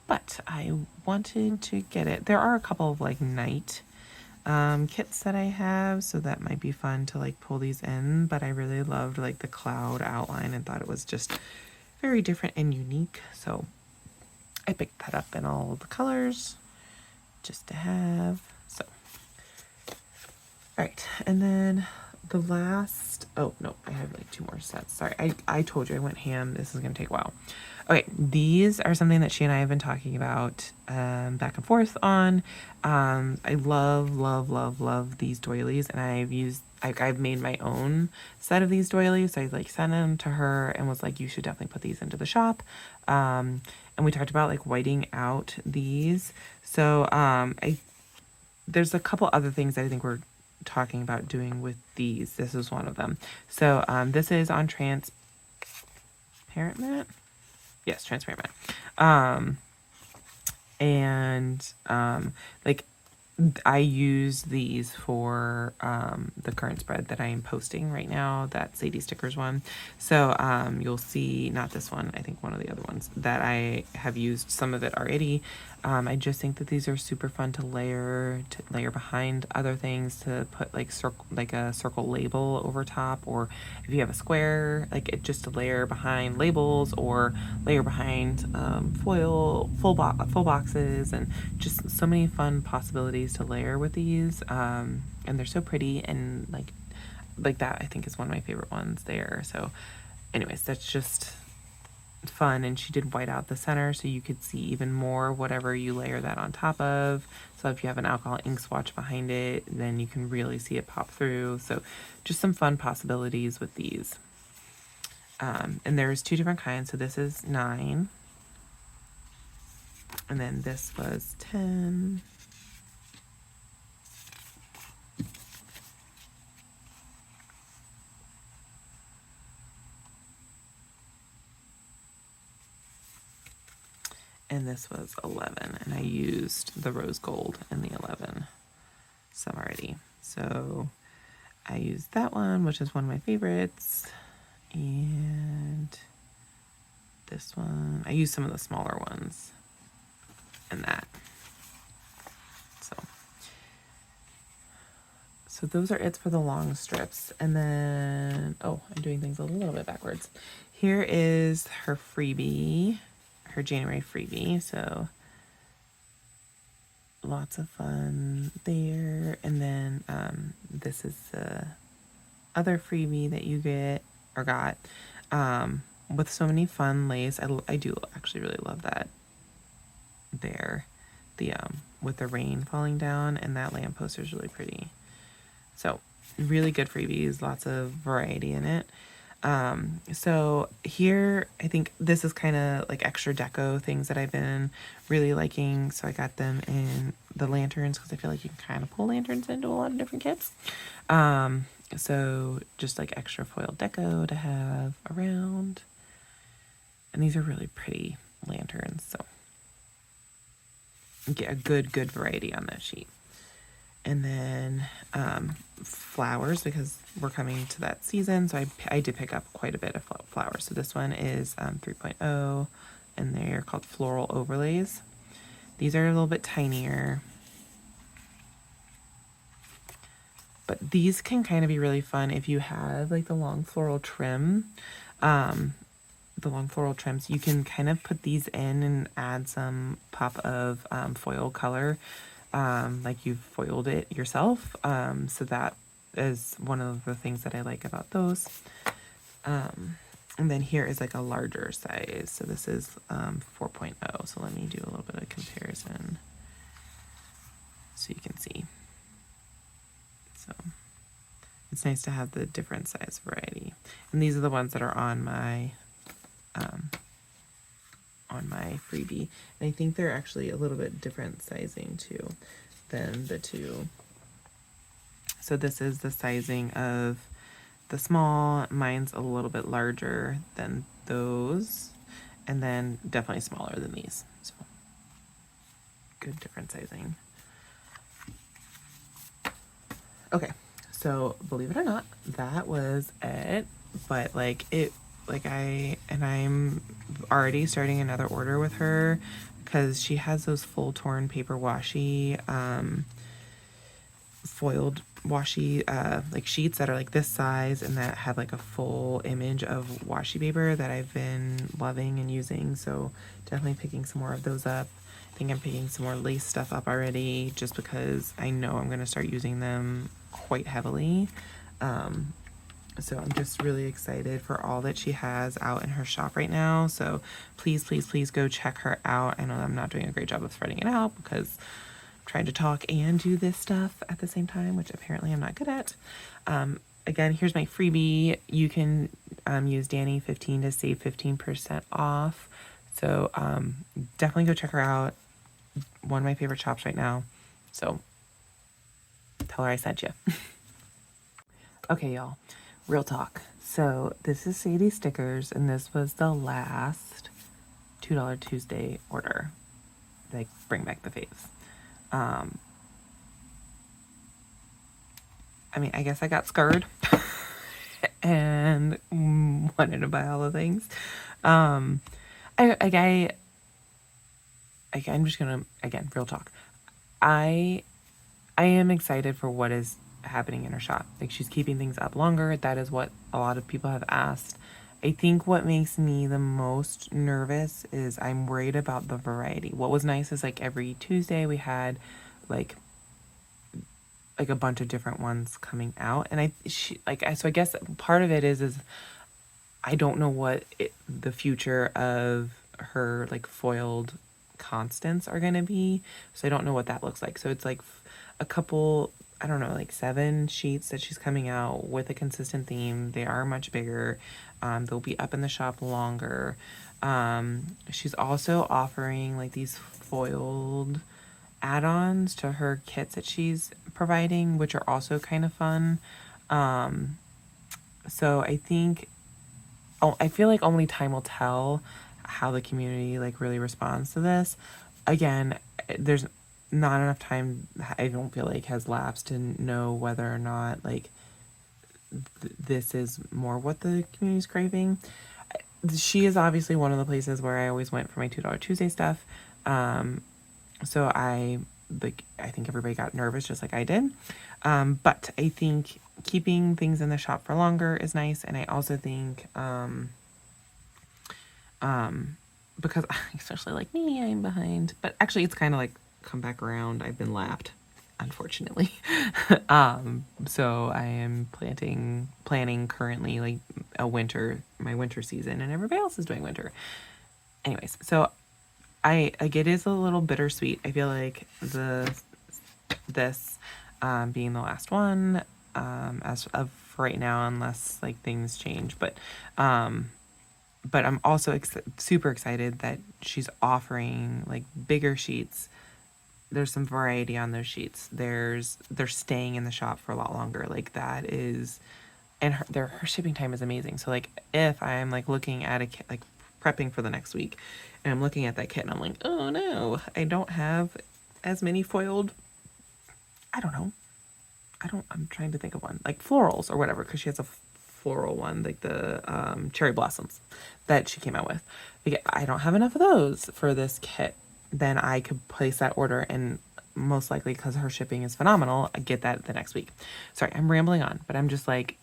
but I wanted to get it. There are a couple of like night kits that I have, so that might be fun to like pull these in, but I really loved like the cloud outline and thought it was just very different and unique, so I picked that up in all of the colors just to have. So all right, and then the last, oh no, I have like 2 more sets. Sorry, I told you I went ham. This is gonna take a while. Okay, these are something that she and I have been talking about back and forth on. I love these doilies, and I've made my own set of these doilies. So I like sent them to her and was like, you should definitely put these into the shop. And we talked about like whiting out these. So there's a couple other things that I think we're talking about doing with these. This is one of them. So this is on transparent matte. Yes, transparent matte. Like I use these for the current spread that I am posting right now, that Sadie stickers one. So you'll see, not this one, I think one of the other ones that I have used some of it already. I just think that these are super fun to layer behind other things, to put like a circle label over top, or if you have a square, like it just to layer behind labels or layer behind full boxes, and just so many fun possibilities to layer with these. And they're so pretty, and like that I think is one of my favorite ones there. So anyways, that's just fun. And she did white out the center so you could see even more whatever you layer that on top of. So if you have an alcohol ink swatch behind it, then you can really see it pop through. So just some fun possibilities with these. And there's 2 different kinds. So this is 9, and then this was 10. And this was 11, and I used the rose gold in the 11 some already. So I used that one, which is one of my favorites, and this one. I used some of the smaller ones in that. So those are it for the long strips. And then, oh, I'm doing things a little bit backwards. Here is her freebie, her January freebie. So lots of fun there. And then this is the other freebie that you get or got with so many fun lace. I do actually really love that there. The with the rain falling down, and that lampposter is really pretty. So really good freebies, lots of variety in it. So here, I think this is kind of like extra deco things that I've been really liking. So I got them in the lanterns because I feel like you can kind of pull lanterns into a lot of different kits. So just like extra foil deco to have around. And these are really pretty lanterns. So get a good variety on that sheet. And then flowers, because we're coming to that season. So I did pick up quite a bit of flowers. So this one is 3.0, and they're called Floral Overlays. These are a little bit tinier, but these can kind of be really fun if you have like the long floral trim. The long floral trims, you can kind of put these in and add some pop of foil color, like you've foiled it yourself. So that is one of the things that I like about those. And then here is like a larger size. So this is 4.0. So let me do a little bit of comparison so you can see. So it's nice to have the different size variety. And these are the ones that are on my freebie. And I think they're actually a little bit different sizing too than the two. So this is the sizing of the small. Mine's a little bit larger than those, and then definitely smaller than these. So good different sizing. Okay, so believe it or not, that was it. But I'm already starting another order with her because she has those full torn paper washi foiled washi like sheets that are like this size and that have like a full image of washi paper that I've been loving and using. So definitely picking some more of those up. I think I'm picking some more lace stuff up already just because I know I'm going to start using them quite heavily. So I'm just really excited for all that she has out in her shop right now. So please, please, please go check her out. I know I'm not doing a great job of spreading it out because trying to talk and do this stuff at the same time, which apparently I'm not good at. Again, here's my freebie. You can use Danny15 to save 15% off. So definitely go check her out. One of my favorite shops right now. So tell her I sent you. Okay, y'all. Real talk. So this is Sadie stickers, and this was the last $2 Tuesday order. Like, bring back the faves. I mean, I guess I got scared and wanted to buy all the things. I'm just gonna, again, real talk. I am excited for what is happening in her shop. Like, she's keeping things up longer. That is what a lot of people have asked. I think what makes me the most nervous is I'm worried about the variety. What was nice is like every Tuesday we had like a bunch of different ones coming out, and so I guess part of it is I don't know what the future of her like foiled constants are gonna be, so I don't know what that looks like. So it's like a couple, I don't know, like 7 sheets that she's coming out with a consistent theme. They are much bigger. They'll be up in the shop longer. She's also offering like these foiled add-ons to her kits that she's providing, which are also kind of fun. So I feel like only time will tell how the community like really responds to this. Again, there's not enough time, I don't feel like, has lapsed to know whether or not like this is more what the community's craving. She is obviously one of the places where I always went for my $2 Tuesday stuff. So I think everybody got nervous just like I did. But I think keeping things in the shop for longer is nice. And I also think, because especially like me, I'm behind, but actually it's kind of like come back around. I've been lapped, unfortunately. So I am planning currently like my winter season, and everybody else is doing winter. Anyways, so it is a little bittersweet. I feel like this being the last one, as of right now, unless like things change, but I'm also super excited that she's offering like bigger sheets. There's some variety on those sheets. They're staying in the shop for a lot longer. Like that is, and her shipping time is amazing. So like if I'm like looking at a kit, like prepping for the next week, and I'm looking at that kit and I'm like, oh no, I don't have as many foiled, I'm trying to think of one, like florals or whatever, because she has a floral one, like the cherry blossoms that she came out with. Like, I don't have enough of those for this kit. Then I could place that order, and most likely, because her shipping is phenomenal, I get that the next week. Sorry, I'm rambling on, but I'm just like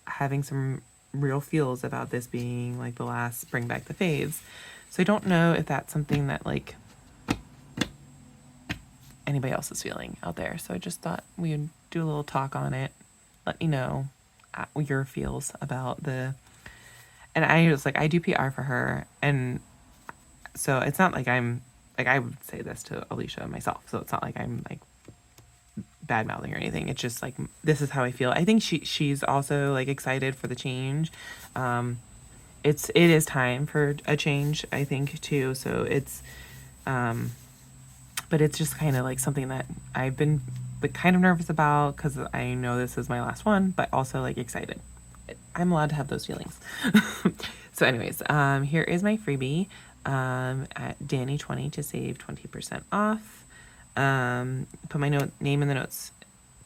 having some real feels about this being like the last bring back the faves. So I don't know if that's something that like anybody else is feeling out there. So I just thought we would do a little talk on it. Let me know your feels about the And I was like, I do PR for her. And so it's not like I'm, like, I would say this to Alicia myself. So it's not like I'm like bad mouthing or anything. It's just like, this is how I feel. I think she's also like excited for the change. It is time for a change, I think, too. So but it's just kind of like something that I've been like kind of nervous about because I know this is my last one, but also like excited. I'm allowed to have those feelings. So anyways, here is my freebie at Danny20 to save 20% off. Put my name in the notes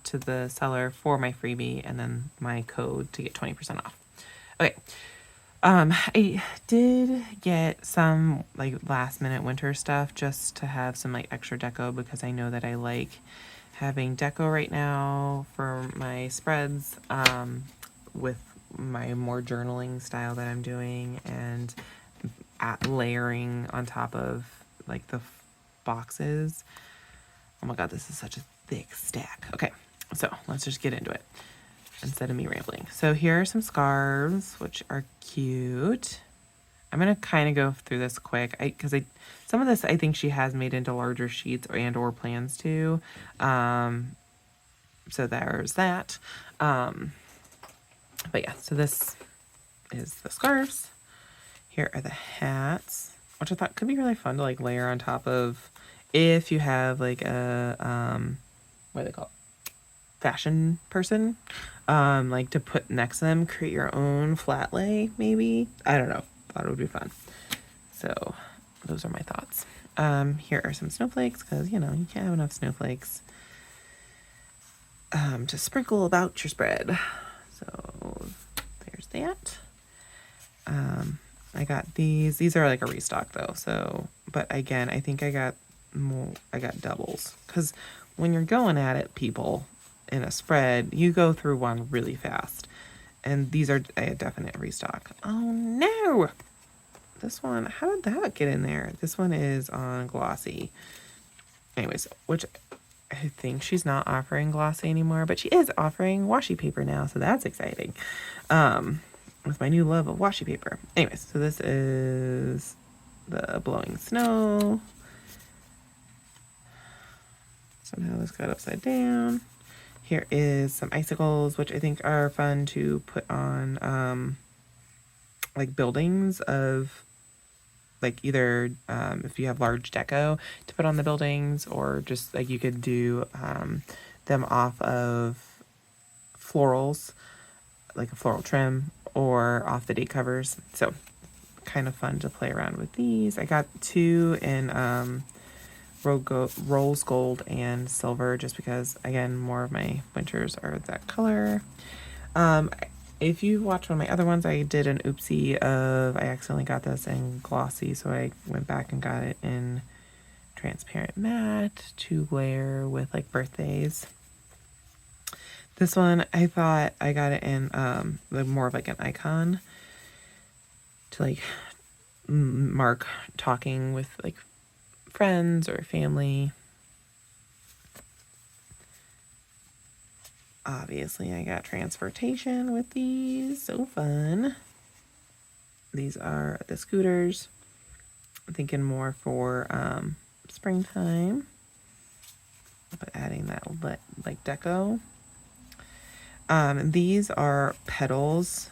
to the seller for my freebie and then my code to get 20% off. Okay. I did get some like last minute winter stuff just to have some like extra deco because I know that I like having deco right now for my spreads, with my more journaling style that I'm doing and layering on top of like the boxes. Oh my God, this is such a thick stack. Okay, so let's just get into it instead of me rambling. So here are some scarves, which are cute. I'm gonna kind of go through this quick because some of this I think she has made into larger sheets or plans to. So there's that. But yeah, so this is the scarves. Here are the hats, which I thought could be really fun to like layer on top of if you have like a what do they call it? Fashion person, like to put next to them, create your own flat lay, maybe. I don't know. Thought it would be fun. So those are my thoughts. Here are some snowflakes because you can't have enough snowflakes to sprinkle about your spread. So there's that. I got these. These are like a restock though. So, but again, I think I got more. I got doubles because when you're going at it, people, in a spread, you go through one really fast. And these are a definite restock. Oh no! This one, how did that get in there? This one is on glossy. Anyways, which I think she's not offering glossy anymore, but she is offering washi paper now, so that's exciting. With my new love of washi paper. Anyways, so this is the blowing snow. Somehow this got upside down. Here is some icicles, which I think are fun to put on like buildings of like either if you have large deco to put on the buildings, or just like you could do them off of florals, like a floral trim, or off the date covers. So kind of fun to play around with these. I got two in rose gold and silver, just because again more of my winters are that color. If you watch one of my other ones, I did an oopsie of I accidentally got this in glossy, so I went back and got it in transparent matte to layer with like birthdays. This one, I thought I got it in more of like an icon to like mark talking with like friends or family. Obviously, I got transportation with these. So fun. These are the scooters. I'm thinking more for springtime. But adding that like deco. These are petals.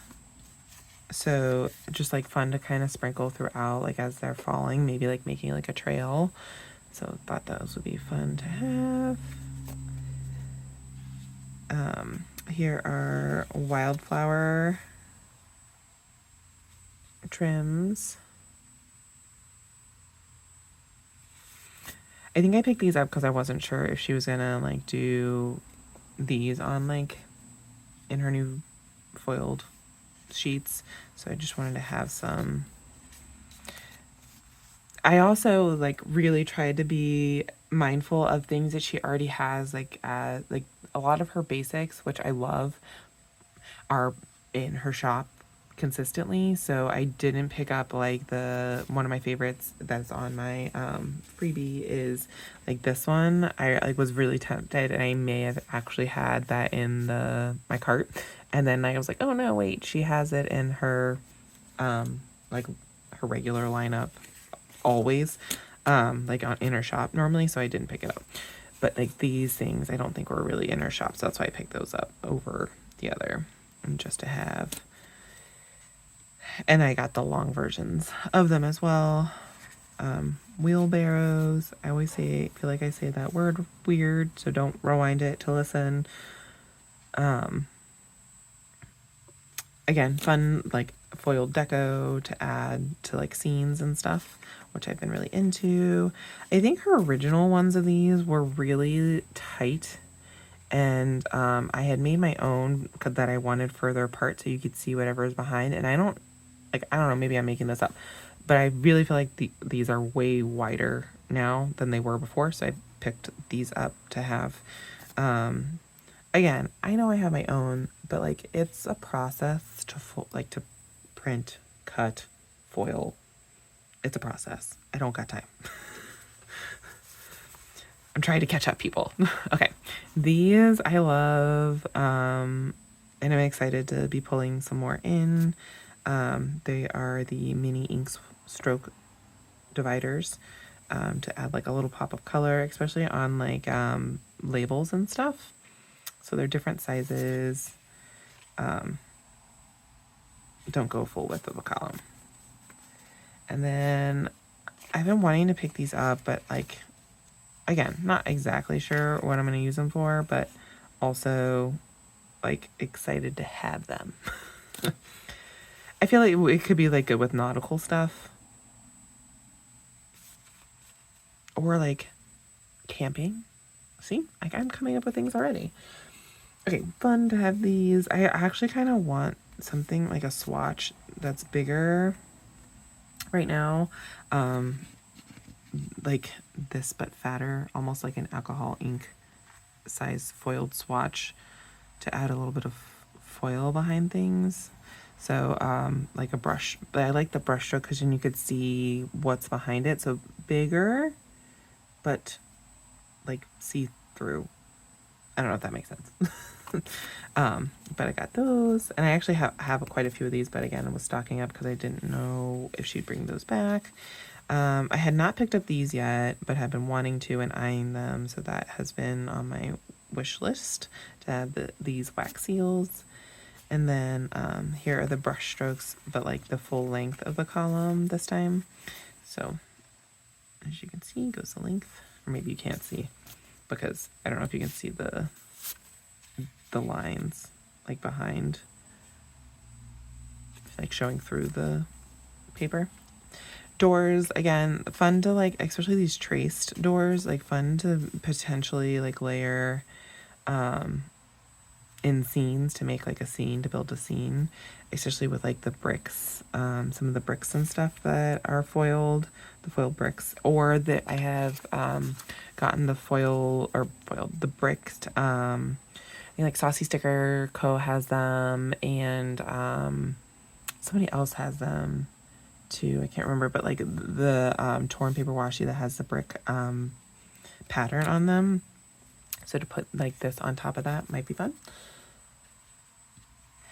So just like fun to kind of sprinkle throughout, like as they're falling, maybe like making like a trail. So thought those would be fun to have. Here are wildflower trims. I think I picked these up because I wasn't sure if she was gonna like do these on like in her new foiled sheets. So I just wanted to have some. I also like really tried to be mindful of things that she already has, like a lot of her basics, which I love, are in her shop consistently. So I didn't pick up like one of my favorites that's on my freebie is like this one. I like was really tempted, and I may have actually had that in my cart, and then I was like, oh no, wait, she has it in her like her regular lineup always, like in her shop normally, so I didn't pick it up. But like these things I don't think were really in her shop, so that's why I picked those up over the other, and just to have. And I got the long versions of them as well. Wheelbarrows. I always feel like I say that word weird, so don't rewind it to listen. Again, fun like foiled deco to add to like scenes and stuff, which I've been really into. I think her original ones of these were really tight, and I had made my own that I wanted further apart so you could see whatever is behind. And I don't know, maybe I'm making this up, but I really feel like these are way wider now than they were before, so I picked these up to have. Again, I know I have my own, but like it's a process to to print, cut, foil. It's a process. I don't got time. I'm trying to catch up, people. Okay, these I love, and I'm excited to be pulling some more in. They are the mini ink stroke dividers, to add like a little pop of color, especially on like labels and stuff. So they're different sizes. Don't go full width of a column. And then I've been wanting to pick these up, but like, again, not exactly sure what I'm going to use them for, but also like excited to have them. I feel like it could be like good with nautical stuff, or like camping. See, like I'm coming up with things already. Okay, fun to have these. I actually kind of want something like a swatch that's bigger right now. Like this but fatter, almost like an alcohol ink size foiled swatch to add a little bit of foil behind things. So like a brush, but I like the brush stroke because then you could see what's behind it. So bigger, but like see through. I don't know if that makes sense. But I got those, and I actually have quite a few of these, but again, I was stocking up because I didn't know if she'd bring those back. I had not picked up these yet, but have been wanting to and eyeing them, so that has been on my wish list to have these wax seals. And then here are the brush strokes, but like the full length of the column this time. So as you can see, goes the length, or maybe you can't see because I don't know if you can see the lines like behind, like showing through the paper. Doors, again, fun to like, especially these traced doors, like fun to potentially like layer in scenes to make like a scene, to build a scene, especially with like the bricks, some of the bricks and stuff that are foiled, the foiled bricks, or that I have gotten the the bricked, like Saucy Sticker Co. has them, and somebody else has them too. I can't remember, but like the torn paper washi that has the brick pattern on them. So to put like this on top of that might be fun.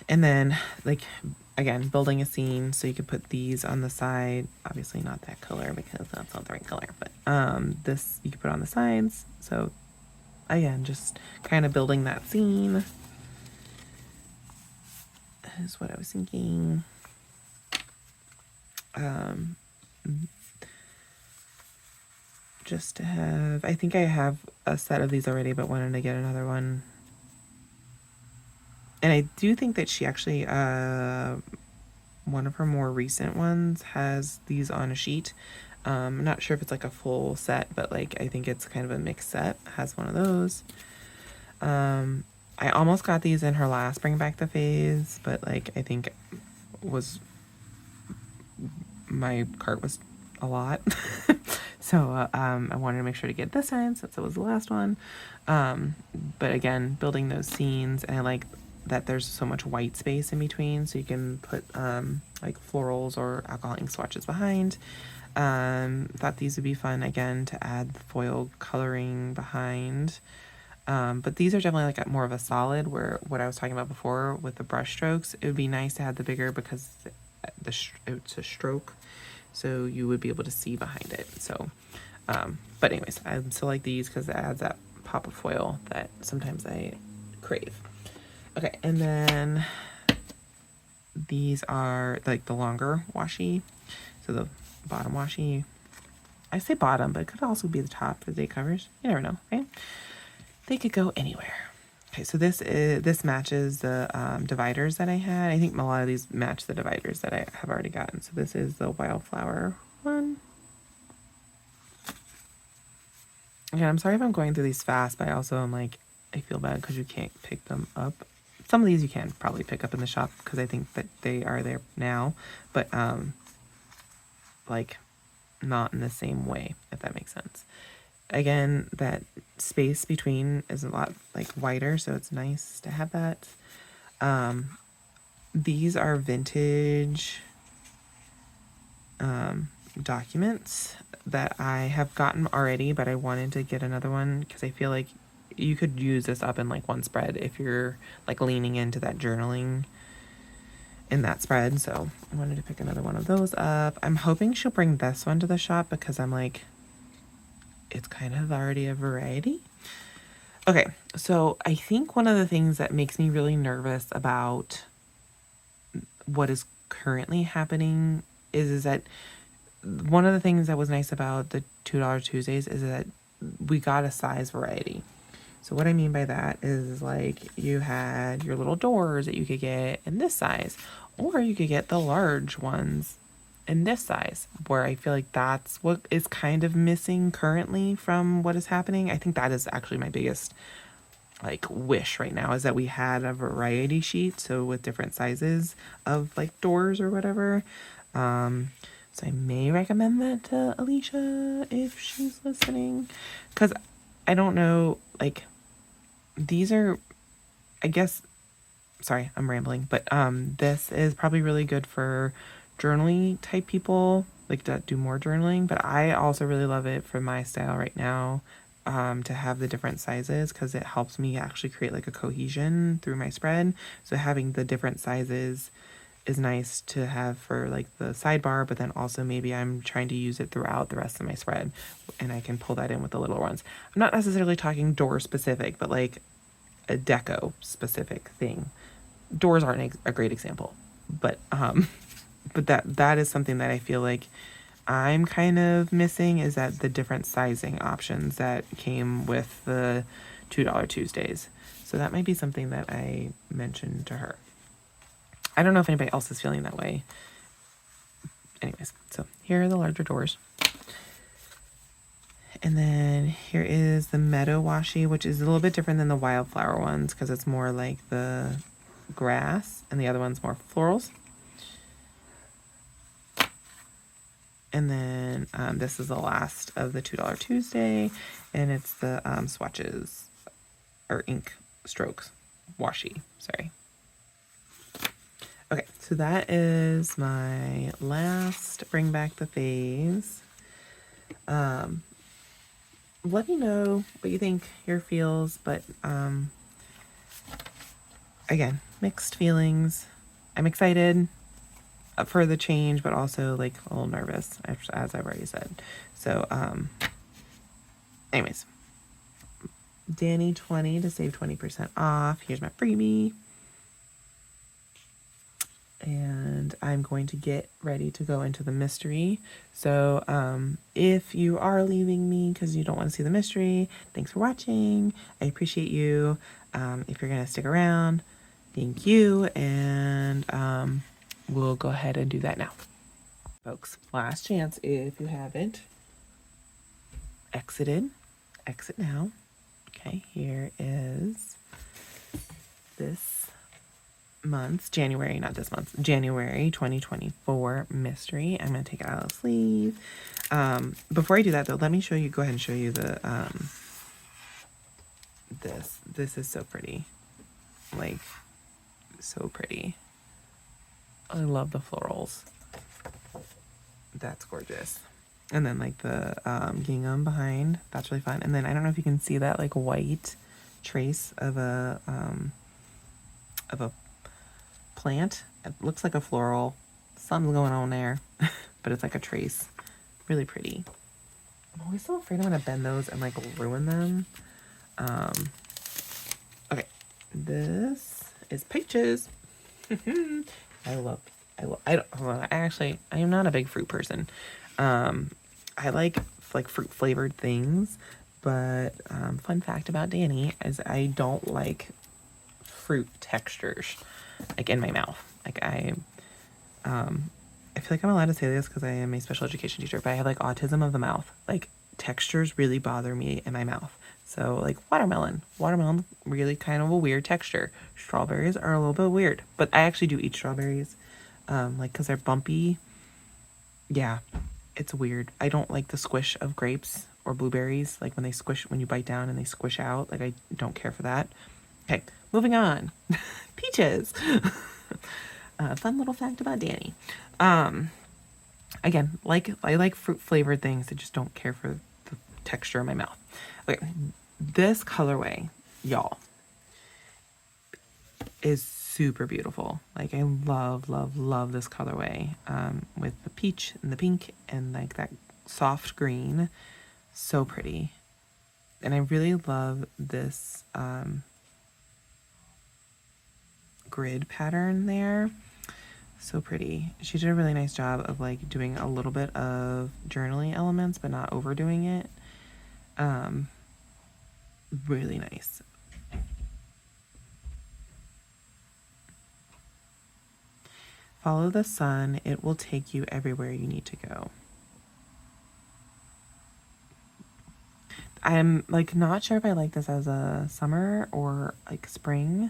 And then like, again, building a scene, so you could put these on the side. Obviously not that color because that's not the right color, but this you could put on the sides. So again, just kind of building that scene is what I was thinking. Just to have, I think I have a set of these already, but wanted to get another one. And I do think that she actually, one of her more recent ones has these on a sheet. I'm not sure if it's like a full set, but like I think it's kind of a mixed set. Has one of those. I almost got these in her last Bring Back the Phase, but like I think my cart was a lot. So I wanted to make sure to get this time since it was the last one. But again, building those scenes, and I like that there's so much white space in between, so you can put like florals or alcohol ink swatches behind. Thought these would be fun again to add foil coloring behind. But these are definitely like more of a solid, where what I was talking about before with the brush strokes, it would be nice to have the bigger because it's a stroke, so you would be able to see behind it. So, but anyways, I still like these because it adds that pop of foil that sometimes I crave. Okay, and then these are like the longer washi, so the bottom washi. I say bottom, but it could also be the top, the day covers. You never know, right? They could go anywhere. Okay, so this matches the dividers that I had. I think a lot of these match the dividers that I have already gotten. So this is the wildflower one. Again, I'm sorry if I'm going through these fast, but I also am like, I feel bad because you can't pick them up. Some of these you can probably pick up in the shop because I think that they are there now, but like not in the same way, if that makes sense. Again, that space between is a lot like wider, so it's nice to have that. These are vintage documents that I have gotten already, but I wanted to get another one because I feel like you could use this up in like one spread if you're like leaning into that journaling in that spread. So I wanted to pick another one of those up. I'm hoping she'll bring this one to the shop because I'm like, it's kind of already a variety. Okay, so I think one of the things that makes me really nervous about what is currently happening is that one of the things that was nice about the $2 Tuesdays is that we got a size variety. So what I mean by that is like you had your little doors that you could get in this size, or you could get the large ones in this size, where I feel like that's what is kind of missing currently from what is happening. I think that is actually my biggest like wish right now, is that we had a variety sheet, so with different sizes of like doors or whatever. So I may recommend that to Alicia if she's listening, because I don't know, like these are, I guess, sorry, I'm rambling, but this is probably really good for journaling type people, like that do more journaling, but I also really love it for my style right now, to have the different sizes, because it helps me actually create like a cohesion through my spread. So having the different sizes is nice to have for like the sidebar, but then also maybe I'm trying to use it throughout the rest of my spread and I can pull that in with the little ones. I'm not necessarily talking door specific, but like a deco specific thing. Doors aren't a great example, but that is something that I feel like I'm kind of missing, is that the different sizing options that came with the $2 Tuesdays. So that might be something that I mentioned to her. I don't know if anybody else is feeling that way. Anyways, so here are the larger doors. And then here is the meadow washi, which is a little bit different than the wildflower ones because it's more like the grass and the other one's more florals. And then this is the last of the $2 Tuesday, and it's the swatches or ink strokes washi, sorry. Okay, so that is my last Bring Back the Phase. Let me know what you think, your feels, but again, mixed feelings. I'm excited for the change, but also like a little nervous, as I've already said. So anyways, Danny 20 to save 20% off. Here's my freebie. And I'm going to get ready to go into the mystery. So if you are leaving me because you don't want to see the mystery, thanks for watching. I appreciate you. If you're going to stick around, thank you. And we'll go ahead and do that now. Folks, last chance. If you haven't exited, exit now. Okay, here is this month's January, not this month, January 2024 mystery. I'm going to take it out of the sleeve. Before I do that though, let me show you, go ahead and show you the, this is so pretty, like so pretty. I love the florals. That's gorgeous. And then like the gingham behind, that's really fun. And then I don't know if you can see that like white trace of a plant. It looks like a floral something's going on there. But it's like a trace. Really pretty. I'm always so afraid I'm going to bend those and like ruin them. Okay. This is peaches. I am not a big fruit person. I like fruit flavored things, but fun fact about Danny is I don't like fruit textures like in my mouth. I feel like I'm allowed to say this because I am a special education teacher, but I have like autism of the mouth. Like textures really bother me in my mouth. So like watermelon really kind of a weird texture. Strawberries are a little bit weird, but I actually do eat strawberries, like because they're bumpy. Yeah, it's weird. I don't like the squish of grapes or blueberries, like when they squish, when you bite down and they squish out. Like I don't care for that. Okay, moving on. Peaches. Fun little fact about Danny. Again, I like fruit flavored things. I just don't care for the texture in my mouth. Okay, this colorway, y'all, is super beautiful. Like I love, love, love this colorway. With the peach and the pink and like that soft green. So pretty. And I really love this grid pattern there. So pretty. She did a really nice job of like doing a little bit of journaling elements, but not overdoing it. Really nice. Follow the sun. It will take you everywhere you need to go. I'm like not sure if I like this as a summer or like spring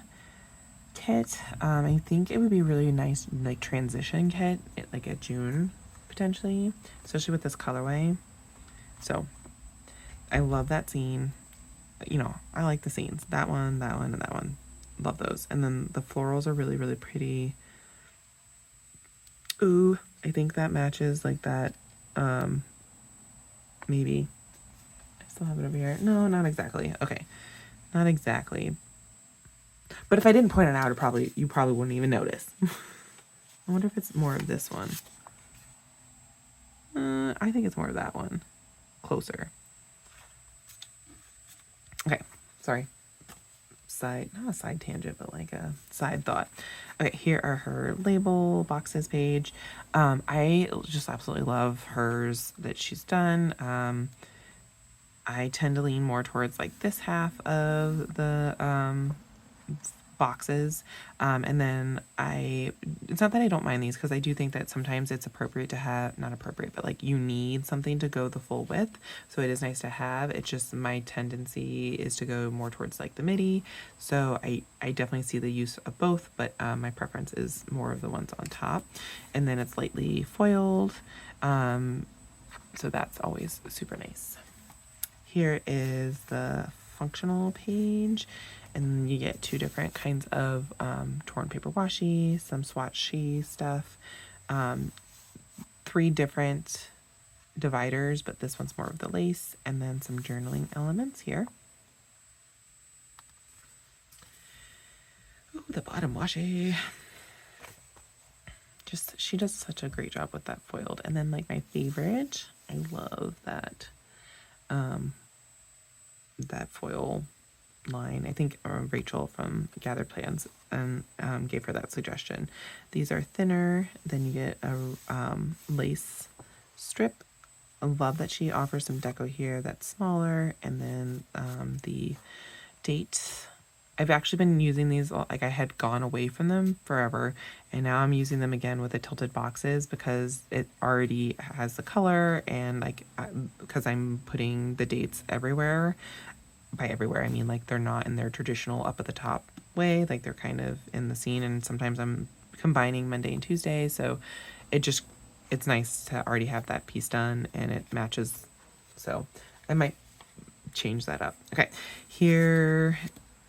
kit. I think it would be really nice like transition kit like at June potentially, especially with this colorway. So I love that scene. You know, I like the scenes. That one, and that one. Love those. And then the florals are really, really pretty. Ooh, I think that matches like that. Maybe. I still have it over here. No, not exactly. Okay. Not exactly. But if I didn't point it out, you probably wouldn't even notice. I wonder if it's more of this one. I think it's more of that one. Closer. Okay, sorry. Not a side tangent, but like a side thought. Okay, here are her label boxes page. I just absolutely love hers that she's done. I tend to lean more towards like this half of the boxes, and then it's not that I don't mind these, because I do think that sometimes it's appropriate to have, not appropriate, but like you need something to go the full width, so it is nice to have. It's just my tendency is to go more towards like the midi, so I definitely see the use of both, but my preference is more of the ones on top. And then it's lightly foiled, so that's always super nice. Here is the functional page, and you get two different kinds of torn paper washi, some swatchy stuff, 3 different dividers, but this one's more of the lace, and then some journaling elements here. Ooh, the bottom washi. She does such a great job with that foiled. And then like my favorite, I love that that foil line. I think Rachel from Gathered Plans gave her that suggestion. These are thinner, then you get a lace strip. I love that she offers some deco here that's smaller, and then the date. I've actually been using these, like I had gone away from them forever, and now I'm using them again with the tilted boxes because it already has the color, and like because I'm putting the dates everywhere. By everywhere I mean like they're not in their traditional up at the top way, like they're kind of in the scene, and sometimes I'm combining Monday and Tuesday, so it's nice to already have that piece done and it matches, so I might change that up. Okay, here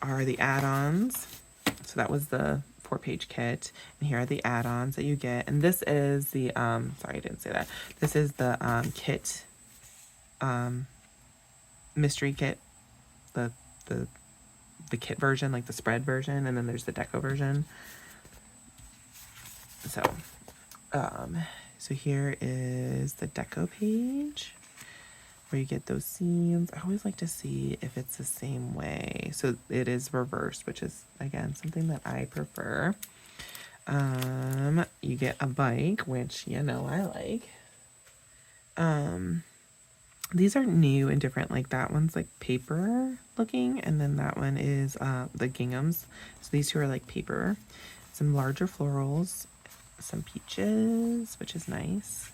are the add-ons. So that was the 4-page kit, and here are the add-ons that you get, and this is the sorry, I didn't say that. This is the kit mystery kit, the kit version, like the spread version, and then there's the deco version. So So here is the deco page where you get those seams. I always like to see if it's the same way. So it is reversed, which is, again, something that I prefer. You get a bike, which, you know, I like. These are new and different. Like that one's like paper looking, and then that one is the ginghams. So these two are like paper. Some larger florals, some peaches, which is nice.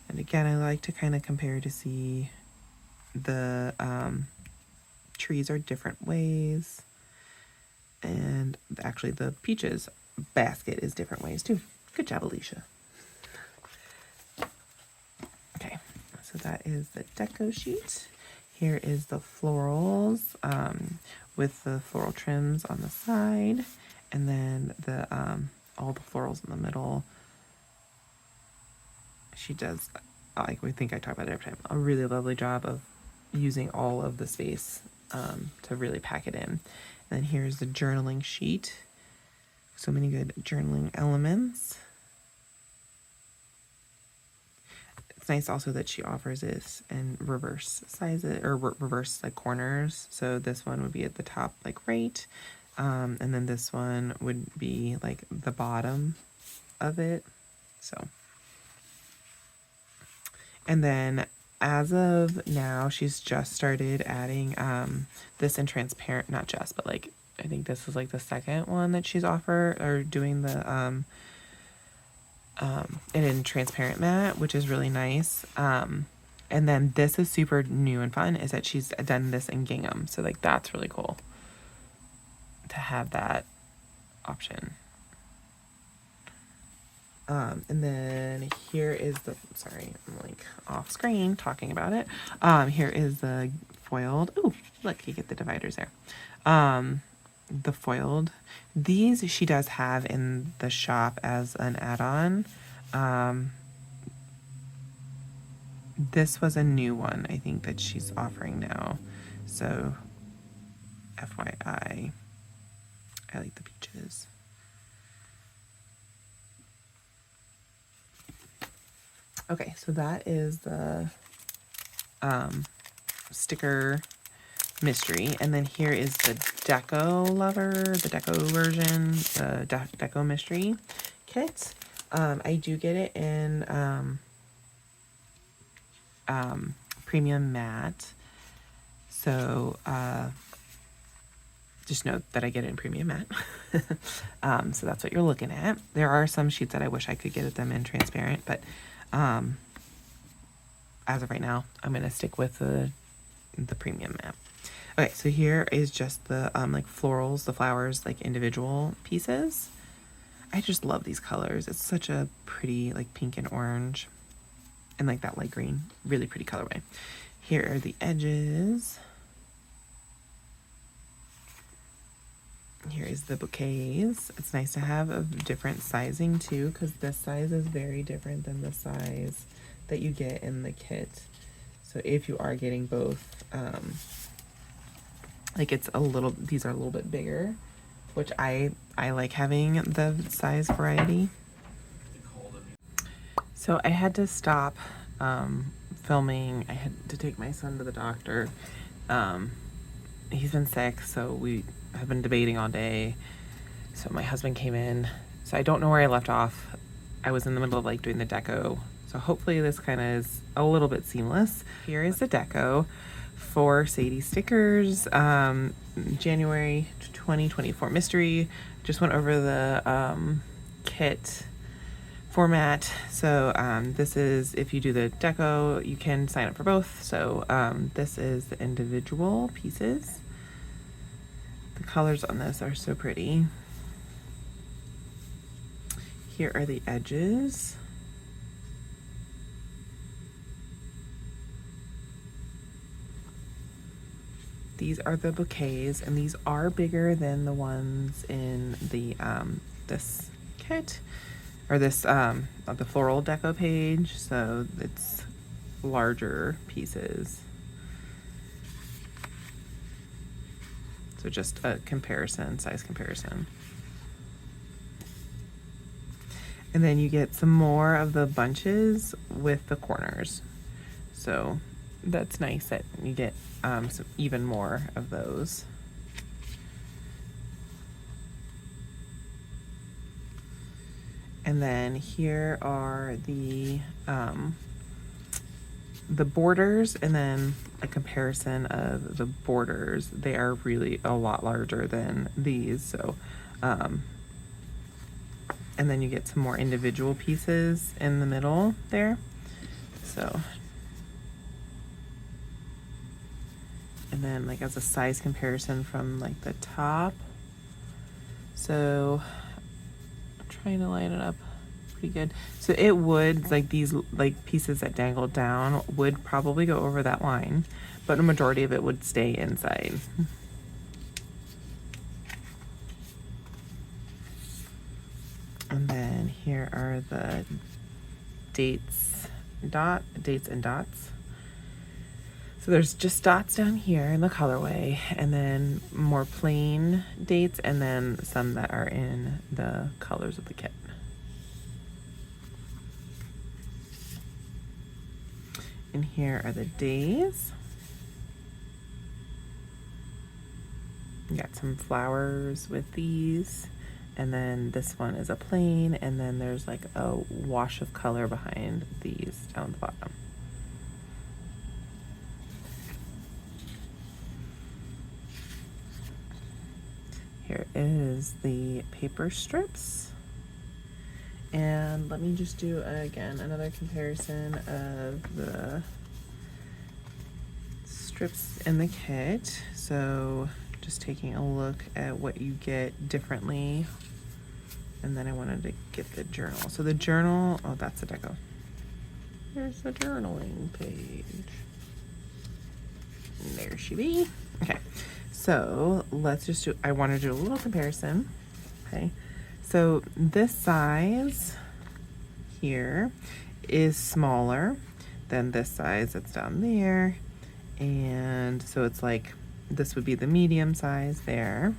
And again, I like to kind of compare to see the trees are different ways. And actually the peaches basket is different ways too. Good job, Alicia. Okay, so that is the deco sheet. Here is the florals with the floral trims on the side, and then the all the florals in the middle. She does, like we think I talk about it every time, a really lovely job of using all of the space to really pack it in. And then here's the journaling sheet. So many good journaling elements. It's nice also that she offers this in reverse sizes, or reverse like corners. So this one would be at the top, like right. And then this one would be like the bottom of it. So, and then as of now, she's just started adding this in transparent, not just, but like, I think this is like the second one that she's doing the in transparent matte, which is really nice. And then this is super new and fun, is that she's done this in gingham. So like that's really cool to have that option. And then here is the, sorry, I'm like off screen talking about it. Here is the foiled, ooh, look, you get the dividers there. The foiled, these she does have in the shop as an add-on. This was a new one, I think, that she's offering now. So FYI, I like the peaches. Okay, so that is the sticker mystery. And then here is the deco lover, the deco version, the deco mystery kit. I do get it in premium matte. So just note that I get it in premium matte. So that's what you're looking at. There are some sheets that I wish I could get them in transparent, but as of right now, I'm going to stick with the premium matte. Okay, so here is just the like florals, the flowers, like individual pieces. I just love these colors. It's such a pretty like pink and orange and like that light green, really pretty colorway. Here are the edges. Here is the bouquets. It's nice to have a different sizing too, because this size is very different than the size that you get in the kit. So if you are getting both, like it's a little, these are a little bit bigger, which I like having the size variety. So I had to stop filming. I had to take my son to the doctor. He's been sick, so we have been debating all day. So my husband came in. So I don't know where I left off. I was in the middle of like doing the deco. So hopefully this kind of is a little bit seamless. Here is the deco for Sadie stickers. January 2024 mystery. Just went over the kit format. So this is, if you do the deco, you can sign up for both. So this is the individual pieces. The colors on this are so pretty. Here are the edges. These are the bouquets, and these are bigger than the ones in the this kit, or this the floral deco page, so it's larger pieces. So just a comparison, size comparison. And then you get some more of the bunches with the corners. So that's nice that you get some even more of those. And then here are the borders, and then a comparison of the borders. They are really a lot larger than these. So, and then you get some more individual pieces in the middle there. So, and then like as a size comparison from like the top. So I'm trying to line it up pretty good. So it would, like these like pieces that dangle down would probably go over that line, but a majority of it would stay inside. And then here are the dates and dots. So there's just dots down here in the colorway, and then more plain dates, and then some that are in the colors of the kit. And here are the days. You got some flowers with these, and then this one is a plain, and then there's like a wash of color behind these down at the bottom. Here is the paper strips. And let me just do, again, another comparison of the strips in the kit. So just taking a look at what you get differently. And then I wanted to get the journal. So the journal, oh, that's the deco. Here's the journaling page. And there she be. Okay, so let's just do, I want to do a little comparison. Okay, so this size here is smaller than this size that's down there. And so it's like, this would be the medium size there.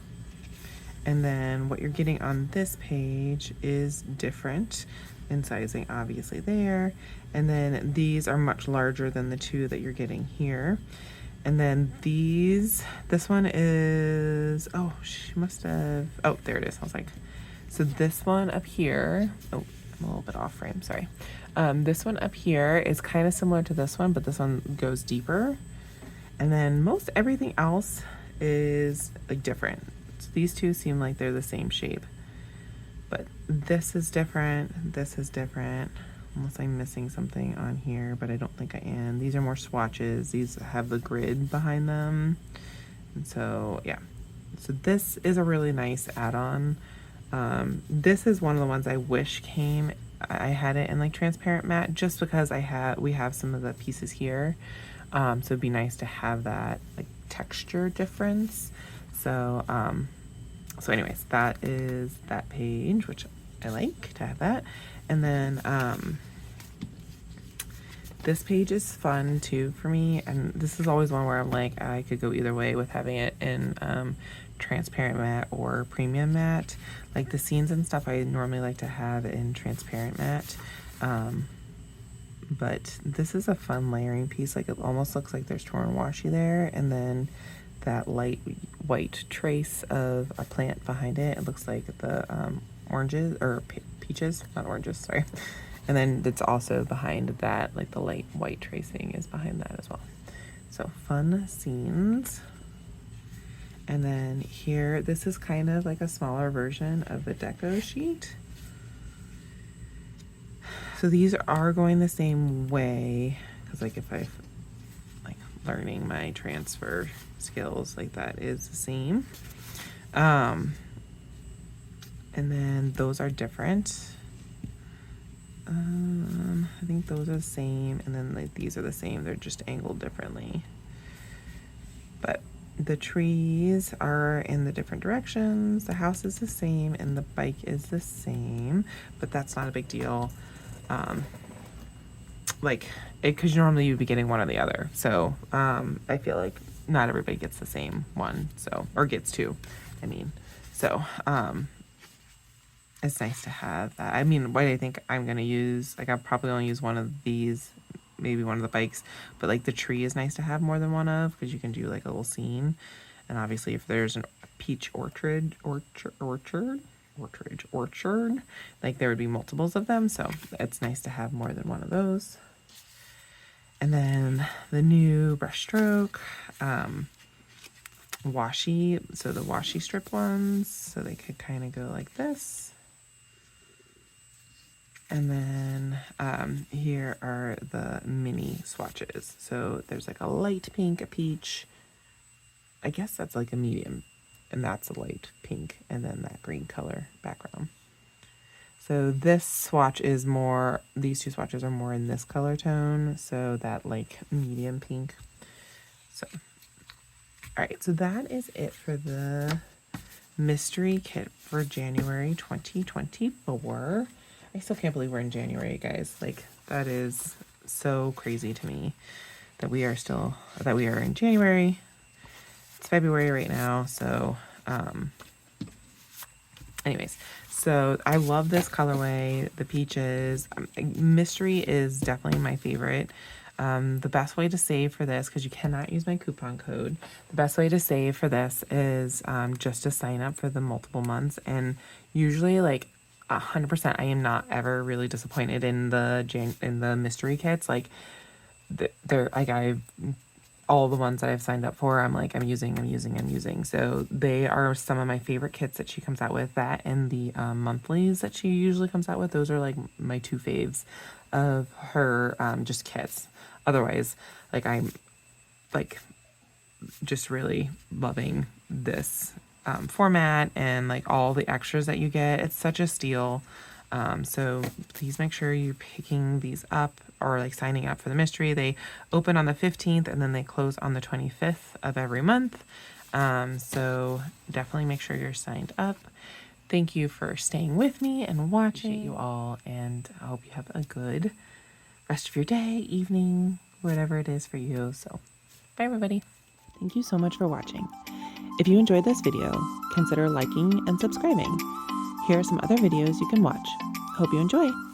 And then what you're getting on this page is different in sizing, obviously there. And then these are much larger than the two that you're getting here. And then these, this one is, oh, she must have, oh, there it is. I was like, so this one up here, oh, I'm a little bit off frame, sorry. This one up here is kind of similar to this one, but this one goes deeper. And then most everything else is like different. So these two seem like they're the same shape, but this is different, this is different. Unless I'm missing something on here, but I don't think I am. These are more swatches. These have the grid behind them. And so, yeah. So this is a really nice add-on. This is one of the ones I wish came, I had it in like transparent matte, just because we have some of the pieces here. So it'd be nice to have that like texture difference. So, so anyways, that is that page, which I like to have that. And then this page is fun too for me, and this is always one where I'm like, I could go either way with having it in transparent matte or premium matte. Like the scenes and stuff I normally like to have in transparent matte, but this is a fun layering piece. Like it almost looks like there's torn washi there, and then that light white trace of a plant behind it. It looks like the oranges or peaches, not oranges, sorry. And then it's also behind that, like the light white tracing is behind that as well. So fun scenes. And then here, this is kind of like a smaller version of the deco sheet. So these are going the same way, because like if I like learning my transfer skills, like that is the same. And then those are different. I think those are the same, and then like these are the same, they're just angled differently. But the trees are in the different directions, the house is the same, and the bike is the same, but that's not a big deal. Like, because normally you'd be getting one or the other. So I feel like not everybody gets the same one, so, or gets two, I mean. So, it's nice to have that. I mean, what I think I'm going to use, like I'll probably only use one of these, maybe one of the bikes, but like the tree is nice to have more than one of because you can do like a little scene. And obviously if there's a peach orchard, like there would be multiples of them. So it's nice to have more than one of those. And then the new brush stroke, washi, so the washi strip ones, so they could kind of go like this. And then here are the mini swatches. So there's like a light pink, a peach, I guess that's like a medium, and that's a light pink, and then that green color background. So this swatch is more, these two swatches are more in this color tone, so that like medium pink. So, all right, so that is it for the mystery kit for January 2024. I still can't believe we're in January, guys. Like, that is so crazy to me that we are in January. It's February right now, so anyways, so I love this colorway, the peaches. Mystery is definitely my favorite. The best way to save for this, because you cannot use my coupon code, the best way to save for this is just to sign up for the multiple months. And usually, like 100%, I am not ever really disappointed in the mystery kits. Like they're like all the ones that I've signed up for, I'm using. So they are some of my favorite kits that she comes out with. That and the monthlies that she usually comes out with. Those are like my two faves of her just kits. Otherwise, like I'm like just really loving this format and like all the extras that you get. It's such a steal. So please make sure you're picking these up or like signing up for the mystery. They open on the 15th and then they close on the 25th of every month. So definitely make sure you're signed up. Thank you for staying with me and watching. Appreciate you all, and I hope you have a good rest of your day, evening, whatever it is for you. So bye everybody. Thank you so much for watching. If you enjoyed this video, consider liking and subscribing. Here are some other videos you can watch. Hope you enjoy.